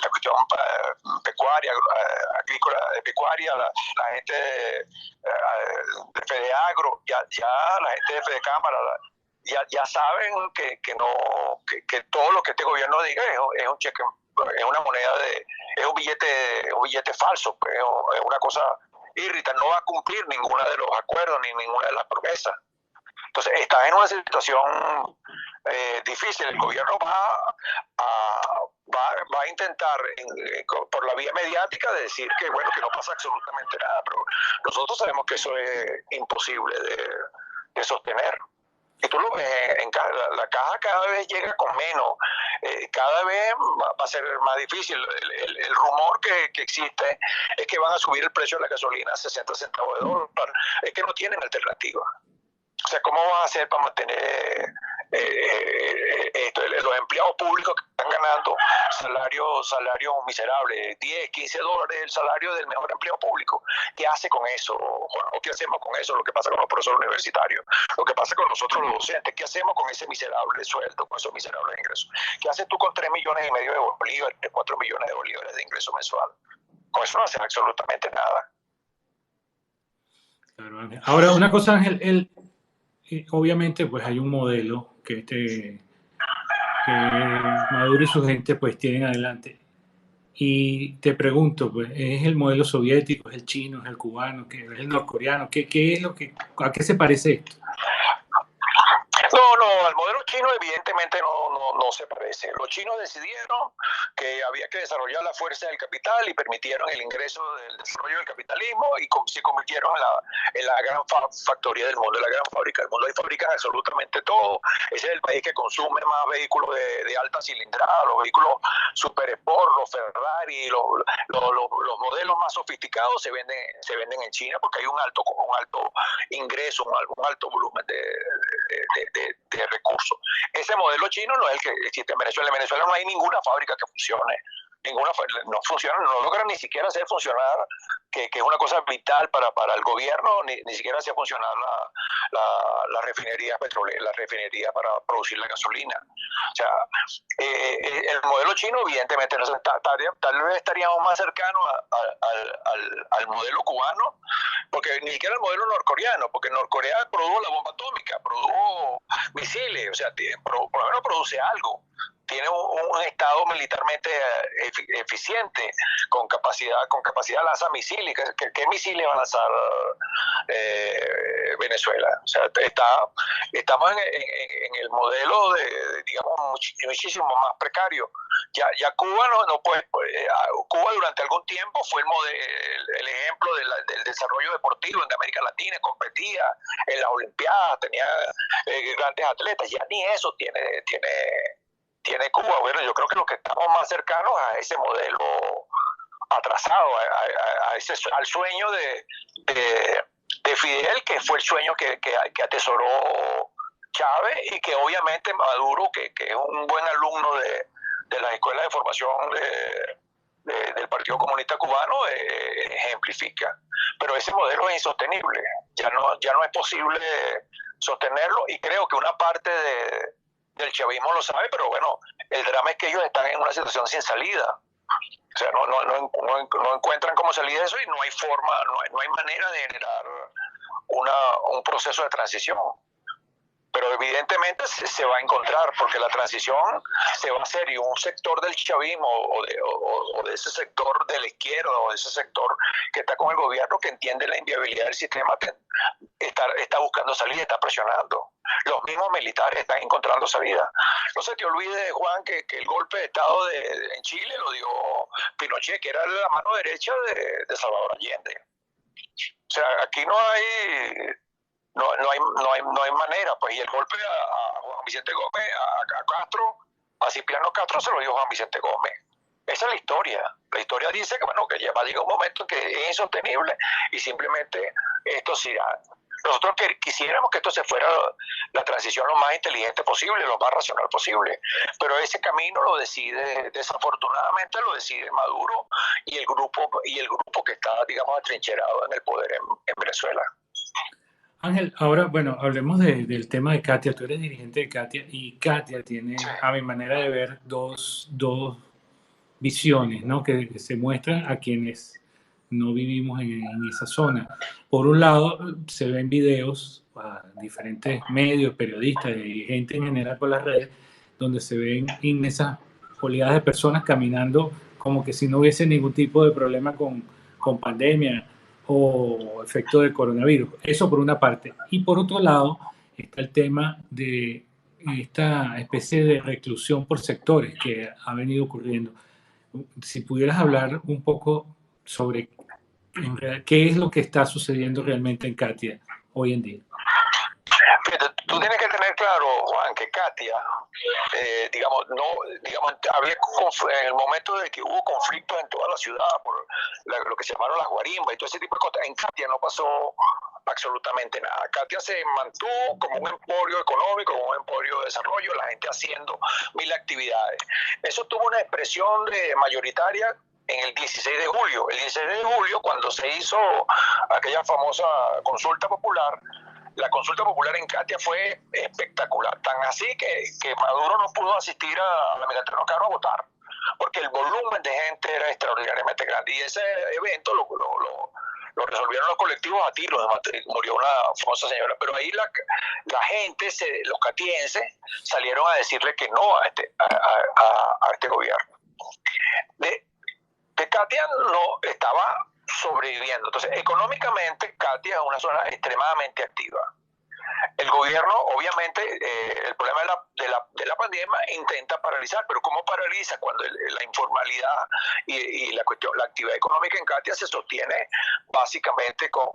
la cuestión pecuaria, agrícola, de pecuaria, la gente de Fedeagro, ya la gente de Fedecámara, ya saben que todo lo que este gobierno diga es un cheque, es una moneda es un billete falso, pues, es una cosa irritante, no va a cumplir ninguno de los acuerdos ni ninguna de las promesas. Entonces está en una situación difícil. El gobierno va a intentar por la vía mediática de decir que no pasa absolutamente nada, pero nosotros sabemos que eso es imposible de sostener. Y tú lo ves, la caja cada vez llega con menos, cada vez va a ser más difícil. El rumor que existe es que van a subir el precio de la gasolina a 60 centavos de dólar, es que no tienen alternativa. O sea, ¿cómo van a hacer para mantener los empleados públicos que están ganando salarios miserables, 10, 15 dólares el salario del mejor empleado público? ¿Qué hace con eso, Juan? ¿O qué hacemos con eso? Lo que pasa con los profesores universitarios, lo que pasa con nosotros los docentes, ¿qué hacemos con ese miserable sueldo, con esos miserables ingresos? ¿Qué haces tú con 3,5 millones de bolívares, 4 millones de bolívares de ingreso mensual? Con eso no haces absolutamente nada.
Claro, Ángel. Ahora, una cosa, Ángel, obviamente pues hay un modelo que Maduro y su gente pues tienen adelante. Y te pregunto, pues, ¿es el modelo soviético, es el chino, es el cubano, es el norcoreano? ¿Qué es a qué se parece esto?
No, al modelo chino evidentemente no se parece. Los chinos decidieron que había que desarrollar la fuerza del capital y permitieron el ingreso del desarrollo del capitalismo y se convirtieron en la gran factoría del mundo, en la gran fábrica del mundo. Ahí fabrican absolutamente todo. Ese es el país que consume más vehículos de alta cilindrada, los vehículos super sport, los Ferrari, los modelos más sofisticados se venden en China porque hay un alto ingreso, un alto volumen de recursos. Ese modelo chino no es el que existe en Venezuela. En Venezuela no hay ninguna fábrica que funcione. No funciona, no logran ni siquiera hacer funcionar, que es una cosa vital para el gobierno, ni siquiera hacer funcionar la refinería petrolera, la refinería para producir la gasolina. O sea, el modelo chino evidentemente no tal vez estaríamos más cercanos al modelo cubano, porque ni siquiera el modelo norcoreano, porque Norcorea produjo la bomba atómica, produjo misiles, o sea, por lo menos produce algo. Tiene un estado militarmente eficiente, con capacidad de lanzar misiles. ¿Qué misiles va a lanzar Venezuela? O sea, estamos en el modelo digamos, muchísimo más precario. Ya Cuba no puede. Cuba durante algún tiempo fue el ejemplo del desarrollo deportivo en América Latina, competía en las Olimpiadas, tenía grandes atletas. Ya ni eso tiene Cuba. Bueno, yo creo que los que estamos más cercanos a ese modelo atrasado, al sueño de Fidel, que fue el sueño que atesoró Chávez, y que obviamente Maduro, que es un buen alumno de la escuela de formación del Partido Comunista Cubano, ejemplifica. Pero ese modelo es insostenible, ya no es posible sostenerlo, y creo que una parte del chavismo lo sabe, pero bueno, el drama es que ellos están en una situación sin salida. O sea, no encuentran cómo salir de eso, y no hay forma, no hay manera de generar un proceso de transición. Pero evidentemente se va a encontrar, porque la transición se va a hacer, y un sector del chavismo o de ese sector de la izquierda, o de ese sector que está con el gobierno, que entiende la inviabilidad del sistema, está buscando salir, está presionando. los mismos militares están encontrando salida. No se te olvide, Juan, que el golpe de Estado en Chile lo dio Pinochet, que era la mano derecha de Salvador Allende. O sea, aquí no hay manera, pues, y el golpe a Juan Vicente Gómez, a Castro, a Cipriano Castro se lo dio Juan Vicente Gómez. Esa es la historia. La historia dice que, bueno, que ya va a llegar un momento que es insostenible y simplemente esto se irá. Nosotros quisiéramos que esto se fuera la transición lo más inteligente posible, lo más racional posible, pero ese camino lo decide, desafortunadamente lo decide Maduro y el grupo que está, digamos, atrincherado en el poder en Venezuela.
Ángel, ahora, bueno, hablemos del tema de Katia. Tú eres dirigente de Katia y Katia tiene,
Sí.
a mi manera de ver, dos visiones, ¿no? Que se muestran a quienes no vivimos en esa zona. Por un lado, se ven videos a diferentes medios, periodistas y gente en general por las redes, donde se ven inmensas oleadas de personas caminando como que si no hubiese ningún tipo de problema con pandemia o efecto del coronavirus. Eso por una parte. Y por otro lado está el tema de esta especie de reclusión por sectores que ha venido ocurriendo. Si pudieras hablar un poco sobre qué es lo que está sucediendo realmente en Katia hoy en día.
Fíjate, tú tienes que tener claro, Juan, que Katia, digamos, había en el momento de que hubo conflictos en toda la ciudad por lo que se llamaron las guarimbas y todo ese tipo de cosas, en Katia no pasó absolutamente nada. Katia se mantuvo como un emporio económico, como un emporio de desarrollo, la gente haciendo mil actividades. Eso tuvo una expresión mayoritaria en el 16 de julio. El 16 de julio, cuando se hizo aquella famosa consulta popular, la consulta popular en Katia fue espectacular, tan así que Maduro no pudo asistir a la Megatreno Caro a votar, porque el volumen de gente era extraordinariamente grande, y ese evento lo resolvieron los colectivos a tiros, murió una famosa señora, pero ahí la gente, los catienses, salieron a decirle que no a este gobierno. De Katia no estaba sobreviviendo. Entonces, económicamente, Katia es una zona extremadamente activa. El gobierno, obviamente, el problema de la pandemia intenta paralizar, pero ¿cómo paraliza cuando la informalidad y la actividad económica en Katia se sostiene básicamente con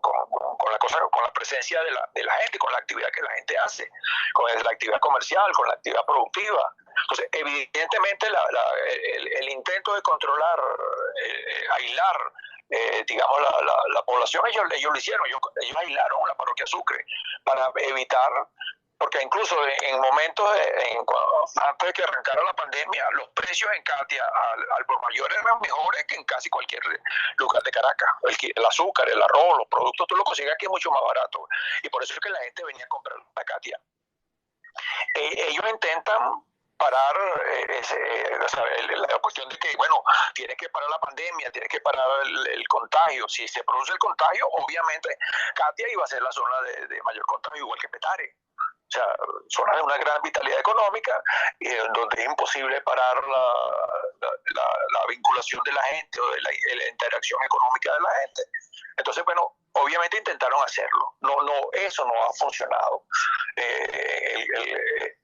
la presencia de la gente, con la actividad que la gente hace, con la actividad comercial, con la actividad productiva? Entonces, evidentemente, el intento de controlar, aislar, digamos, la población, ellos lo hicieron, ellos aislaron la parroquia Sucre para evitar, porque incluso en momentos, antes de que arrancara la pandemia, los precios en Katia al por mayor eran mejores que en casi cualquier lugar de Caracas. El azúcar, el arroz, los productos, tú lo consigues aquí mucho más barato, y por eso es que la gente venía a comprar la Katia. Ellos intentan parar la cuestión de que, bueno, tiene que parar la pandemia, tiene que parar el contagio. Si se produce el contagio, obviamente Katia iba a ser la zona de mayor contagio, igual que Petare. O sea, zona de una gran vitalidad económica, donde es imposible parar la vinculación de la gente o de la interacción económica de la gente. Entonces, bueno, obviamente intentaron hacerlo. Eso no ha funcionado.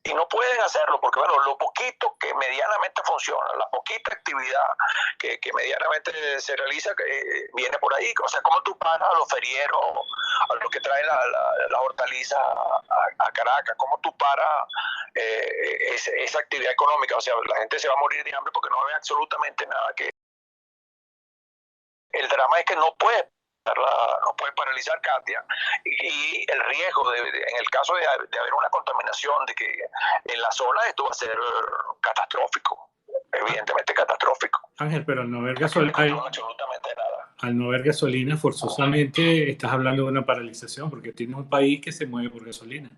Y no pueden hacerlo porque, bueno, lo poquito que medianamente funciona, la poquita actividad que medianamente se realiza, viene por ahí. O sea, ¿cómo tú paras a los ferieros, a los que traen la hortaliza a Caracas? ¿Cómo tú paras esa actividad económica? O sea, la gente se va a morir de hambre porque no ve absolutamente nada. El drama es que no puede paralizar Katia, y el riesgo en el caso de haber una contaminación, de que en la zona esto va a ser catastrófico, evidentemente catastrófico.
Ángel, pero al no haber gasolina,
absolutamente nada.
Al no haber gasolina, forzosamente estás hablando de una paralización, porque tienes un país que se mueve por gasolina.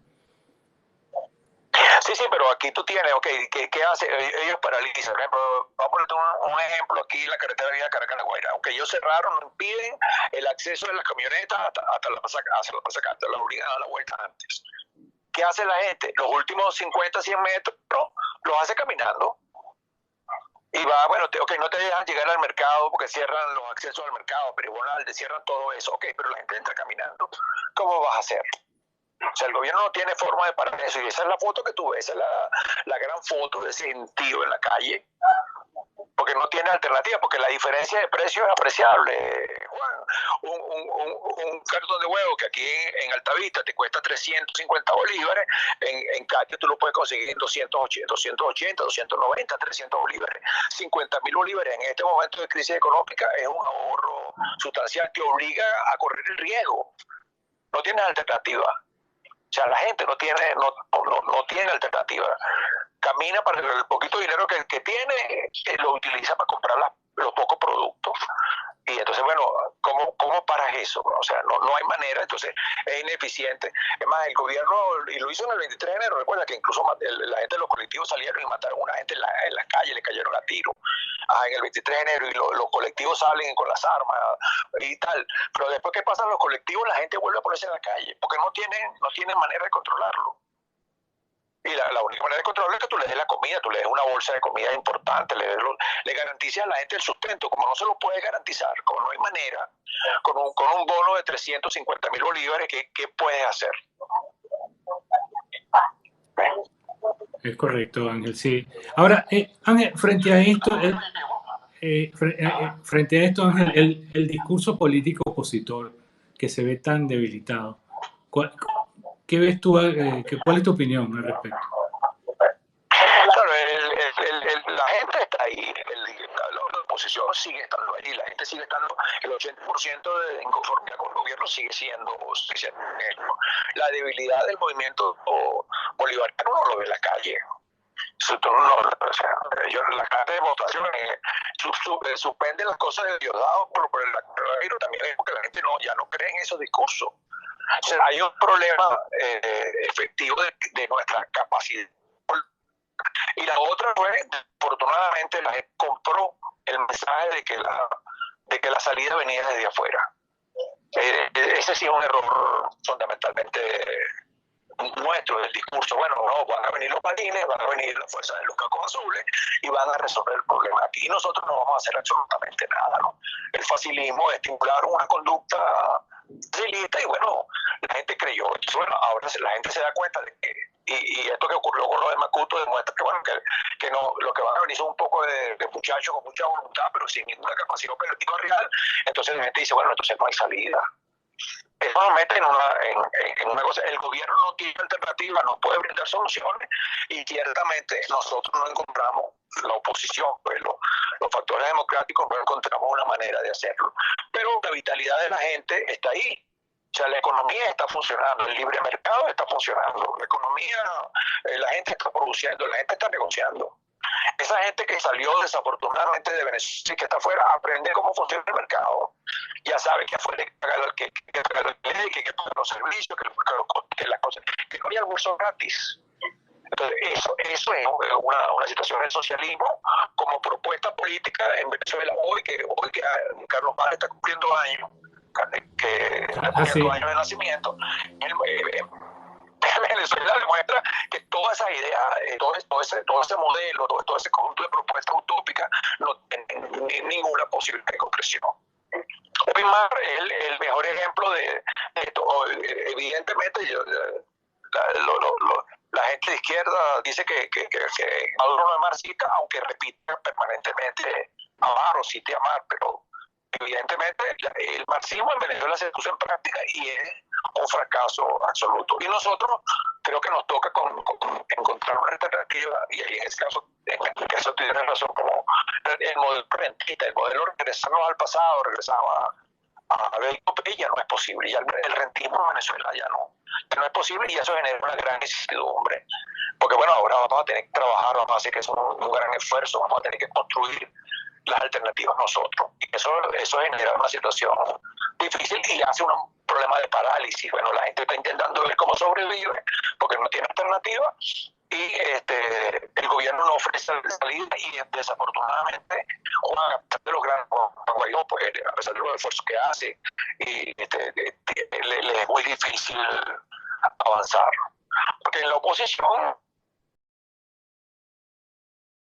Sí, pero aquí tú tienes, ¿qué hace? Ellos paralizan. Por ejemplo, vamos a ponerte un ejemplo aquí en la carretera vía Caracas-La Guaira. Aunque ellos cerraron, no impiden el acceso de las camionetas hasta la Plaza Castro, la obligan a dar la vuelta antes. ¿Qué hace la gente? Los últimos 50, 100 metros los hace caminando. Y va, bueno, no te dejan llegar al mercado porque cierran los accesos al mercado, Peribonalde, cierran todo eso. Pero la gente entra caminando. ¿Cómo vas a hacer? sea, el gobierno no tiene forma de parar eso. Y esa es la foto que tú ves, esa es la gran foto de ese gentío en la calle, porque no tiene alternativa, porque la diferencia de precio es apreciable. Juan, un cartón de huevo que aquí en Altavista te cuesta 350 bolívares, en Calle tú lo puedes conseguir en 280, 290, 300 bolívares. 50.000 bolívares en este momento de crisis económica es un ahorro sustancial que obliga a correr el riesgo. No tiene alternativa. O sea, la gente no tiene alternativa. Camina para el poquito dinero que tiene, lo utiliza para comprar los pocos productos. Y entonces, bueno, ¿cómo paras eso? O sea, no hay manera, entonces es ineficiente. Es más, el gobierno, y lo hizo en el 23 de enero, recuerda que incluso la gente de los colectivos salieron y mataron a una gente en las calles, le cayeron a tiro. En el 23 de enero, y los colectivos salen con las armas y tal. Pero después que pasan los colectivos, la gente vuelve a ponerse en la calle, porque no tienen manera de controlarlo. Y la única manera de controlarlo es que tú le des la comida, tú le des una bolsa de comida importante, le garantices a la gente el sustento. Como no se lo puedes garantizar, como no hay manera, con un bono de 350.000 bolívares, ¿qué puedes hacer?
Es correcto, Ángel, sí. Ahora, Ángel, frente a esto, Ángel, el discurso político opositor que se ve tan debilitado, ¿qué ves tú? ¿Cuál es tu opinión al respecto?
Claro, la gente está ahí, la oposición sigue estando ahí, la gente sigue estando, el 80% de inconformidad con el gobierno sigue siendo la debilidad del movimiento bolivariano no lo ve en la calle. O sea, las cartas de votación suspenden las cosas de Diosdado por el coronavirus, también es porque la gente ya no cree en esos discursos. O sea, hay un problema efectivo de nuestra capacidad. Y la otra fue, afortunadamente, la gente compró el mensaje de que la salida venía desde afuera. Ese sí es un error fundamentalmente nuestro del discurso. Bueno, no, van a venir los marines, van a venir las fuerzas de los cacos azules y van a resolver el problema. Aquí nosotros no vamos a hacer absolutamente nada, ¿no? El facilismo estimular una conducta facilista y bueno, la gente creyó. Entonces, bueno, ahora la gente se da cuenta de que y esto que ocurrió con lo de Macuto demuestra que bueno que no, lo que van a venir son un poco de muchachos con mucha voluntad pero sin ninguna capacidad operativa real. Entonces la gente dice, bueno, entonces no hay salida. Eso nos mete en una cosa. El gobierno no tiene alternativa, no puede brindar soluciones y ciertamente nosotros no encontramos, la oposición, pues los factores democráticos no encontramos una manera de hacerlo. Pero la vitalidad de la gente está ahí. O sea, la economía está funcionando, el libre mercado está funcionando, la economía, la gente está produciendo, la gente está negociando. Esa gente que salió desafortunadamente de Venezuela y que está afuera aprende cómo funciona el mercado. Ya sabe que afuera hay que pagar que hay que pagar los servicios, que no hay almuerzo gratis. Entonces, eso es una situación del socialismo como propuesta política en Venezuela hoy que Carlos Paz está cumpliendo años. Que está cumpliendo años de nacimiento, Venezuela demuestra que todas esas ideas, todo ese modelo, todo ese conjunto de propuestas utópicas no tienen ninguna posibilidad de concreción. Opimar es el mejor ejemplo de esto. Evidentemente, la gente de izquierda dice que Maduro no es marxista, aunque repite permanentemente amar o cite amar, pero evidentemente el marxismo en Venezuela se puso en práctica y es un fracaso absoluto. Y nosotros creo que nos toca encontrar una alternativa, y ahí en ese caso tienes razón, como el modelo rentista, el modelo regresarnos al pasado, regresamos a ver ya no es posible, ya el rentismo en Venezuela ya no es posible y eso genera una gran incertidumbre. Porque bueno, ahora vamos a tener que trabajar, vamos a hacer que es un gran esfuerzo, vamos a tener que construir las alternativas nosotros. Y eso genera una situación difícil y hace un problema de parálisis. Bueno, la gente está intentando ver cómo sobrevive porque no tiene alternativa y el gobierno no ofrece salida y desafortunadamente a pesar de los grandes Guaidó, pues, a pesar de los esfuerzos que hace, y le es muy difícil avanzar. Porque en la oposición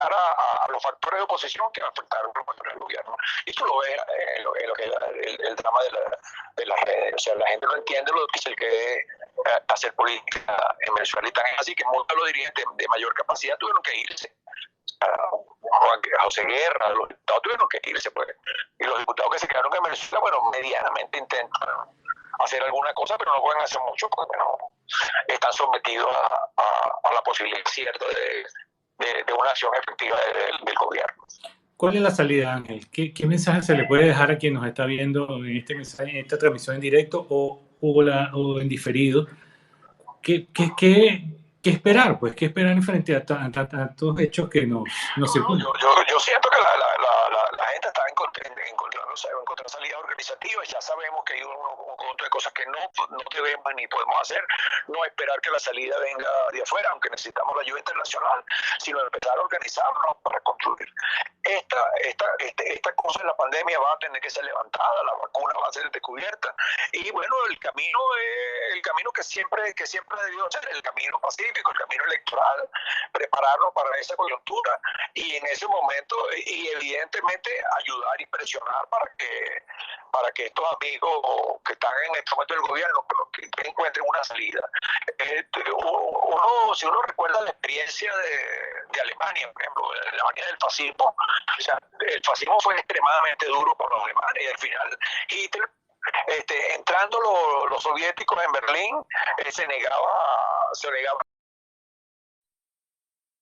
afectar a los factores de oposición que afectaron a los factores del gobierno. Y tú lo ves en lo que es el drama de las redes. O sea, la gente no entiende lo que se quiere hacer política en Venezuela, y tan es así que muchos de los dirigentes de mayor capacidad tuvieron que irse. José Guerra, los diputados tuvieron que irse, pues. Y los diputados que se quedaron en Venezuela, bueno, medianamente intentan hacer alguna cosa, pero no pueden hacer mucho porque no están sometidos a la posibilidad cierta de una acción efectiva del gobierno.
¿Cuál es la salida, Ángel? ¿Qué mensaje se le puede dejar a quien nos está viendo en este mensaje, en esta transmisión en directo o en diferido? ¿Qué esperar? Pues, ¿qué esperar frente a tantos hechos que nos circundan?
Yo siento que la gente está encontrando salidas organizativas. Ya sabemos que hay un conjunto de cosas que no debemos ni podemos hacer. No esperar que la salida venga de afuera, aunque necesitamos la ayuda internacional, sino empezar a organizarnos para construir. Esta cosa de la pandemia va a tener que ser levantada, la vacuna va a ser descubierta, y bueno, el camino que siempre debió ser el camino pacífico, el camino electoral, prepararnos para esa coyuntura, y en ese momento, y evidentemente ayudar y presionar para que estos amigos que están en este momento del gobierno que encuentren una salida. Si uno recuerda la experiencia de Alemania, por ejemplo, Alemania del fascismo, o sea, el fascismo fue extremadamente duro por los alemanes, y al final Hitler, entrando los soviéticos en Berlín, se negaba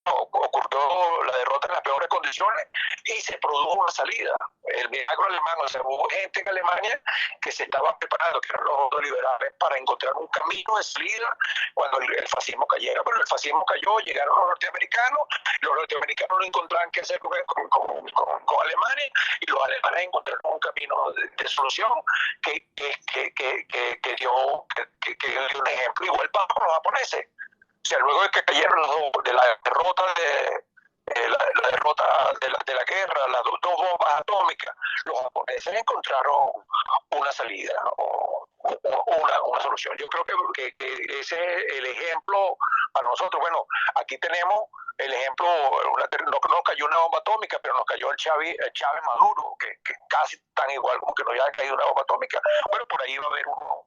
ocurrió la derrota en las peores condiciones y se produjo una salida. El milagro alemán, o sea, hubo gente en Alemania que se estaba preparando, que eran los liberales, para encontrar un camino de salida cuando el fascismo cayera. Pero el fascismo cayó, llegaron los norteamericanos no encontraban qué hacer con Alemania, y los alemanes encontraron un camino de solución que dio un ejemplo. Igual para los japoneses. O sea, luego de que cayeron de la derrota de la guerra, las dos bombas atómicas, los japoneses encontraron una salida, una solución. Yo creo que ese es el ejemplo para nosotros. Bueno, aquí tenemos el ejemplo, no nos cayó una bomba atómica, pero nos cayó el Chávez Maduro, que casi tan igual como que no haya caído una bomba atómica. Bueno, por ahí va a haber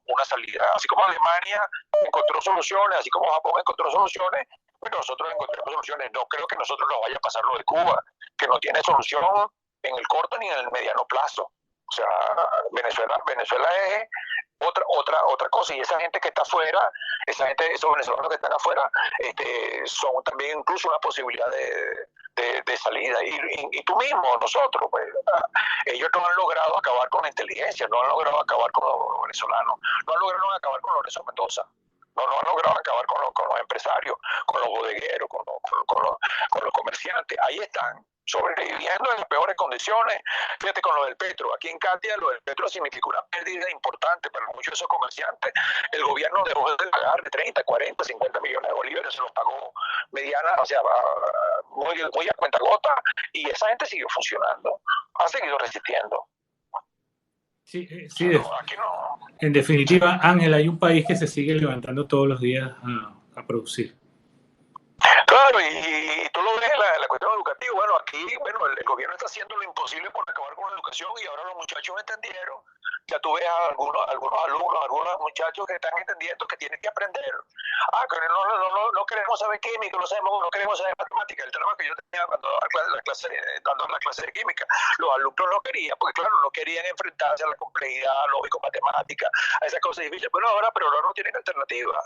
una salida. Así como Alemania encontró soluciones, así como Japón encontró soluciones, pero nosotros encontramos soluciones. No creo que nosotros nos vaya a pasar lo de Cuba, que no tiene solución en el corto ni en el mediano plazo. O sea, Venezuela es otra cosa, y esa gente que está afuera, esos venezolanos que están afuera, son también incluso una posibilidad de salida. Y tú mismo, nosotros, pues, ellos no han logrado acabar con la inteligencia, no han logrado acabar con los venezolanos, no han logrado acabar con Lorenzo Mendoza. No han logrado acabar con los empresarios, con los bodegueros, con los comerciantes. Ahí están, sobreviviendo en las peores condiciones. Fíjate con lo del petro. Aquí en Katia, lo del petro significó una pérdida importante para muchos de esos comerciantes. El gobierno dejó de pagar de 30, 40, 50 millones de bolívares, se los pagó mediana, o sea, muy a cuentagota, y esa gente siguió funcionando, ha seguido resistiendo.
Sí,
aquí no.
En definitiva, Ángel, hay un país que se sigue levantando todos los días a producir.
Claro, y tú lo ves en la cuestión educativa. Bueno, aquí el gobierno está haciendo lo imposible por acabar con la educación, y ahora los muchachos entendieron. Ya tú ves a algunos alumnos, algunos muchachos que están entendiendo que tienen que aprender. Que no queremos saber química, no queremos saber matemática. El tema que yo tenía cuando dando la clase de química, los alumnos no querían, porque claro, no querían enfrentarse a la complejidad lógico-matemática, a esas cosas difíciles. Pero ahora no tienen alternativa.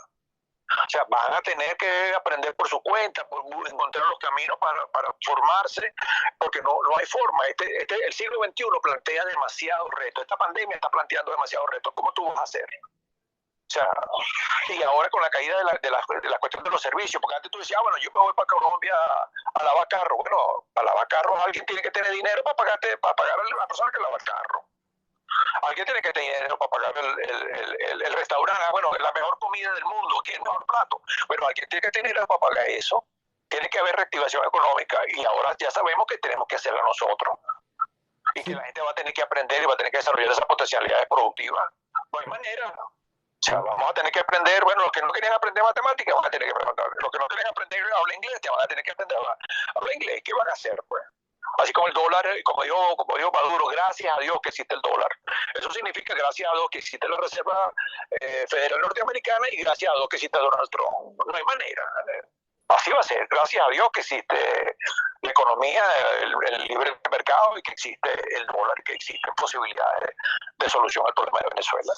O sea, van a tener que aprender por su cuenta, por encontrar los caminos para formarse, porque no hay forma. El siglo XXI plantea demasiados retos. Esta pandemia está planteando demasiados retos. ¿Cómo tú vas a hacer? O sea, y ahora con la caída de la cuestión de los servicios, porque antes tú decías, bueno, yo me voy para Colombia a lavar carro. Bueno, para lavar carros alguien tiene que tener dinero para pagarle a la persona que lava el carro. Alguien tiene que tener dinero para pagar el restaurante. Bueno, la mejor comida del mundo, aquí el mejor plato. Bueno, alguien tiene que tener dinero para pagar eso. Tiene que haber reactivación económica, y ahora ya sabemos que tenemos que hacerla nosotros. Y que la gente va a tener que aprender y va a tener que desarrollar esas potencialidades productivas. No hay manera. O sea, vamos a tener que aprender, bueno, los que no querían aprender matemáticas van a tener que aprender, los que no querían aprender a hablar inglés, te van a tener que aprender a hablar inglés. ¿Qué van a hacer, pues? Así como el dólar, como dijo Maduro, gracias a Dios que existe el dólar. Eso significa gracias a Dios que existe la Reserva Federal Norteamericana y gracias a Dios que existe Donald Trump. No hay manera. Así va a ser. Gracias a Dios que existe la economía, el libre mercado y que existe el dólar, que existen posibilidades de solución al problema de Venezuela.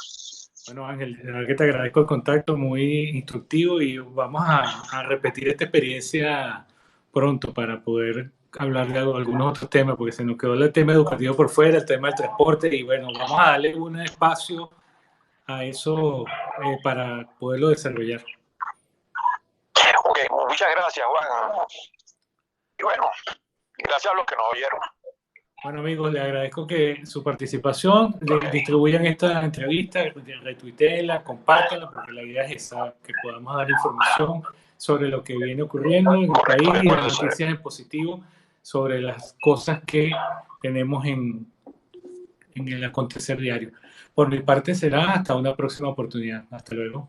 Bueno, Ángel, de verdad que te agradezco el contacto, muy instructivo y vamos a repetir esta experiencia pronto para poder hablar de algunos otros temas, porque se nos quedó el tema educativo por fuera, el tema del transporte y bueno, vamos a darle un espacio a eso para poderlo desarrollar.
Ok, muchas gracias, Juan. Y bueno, gracias a los que nos oyeron.
Bueno, amigos, les agradezco que su participación, distribuyan esta entrevista, retuiteenla, compártanla, porque la idea es esa, que podamos dar información sobre lo que viene ocurriendo en el país y las noticias en positivo sobre las cosas que tenemos en el acontecer diario. Por mi parte será hasta una próxima oportunidad. Hasta luego.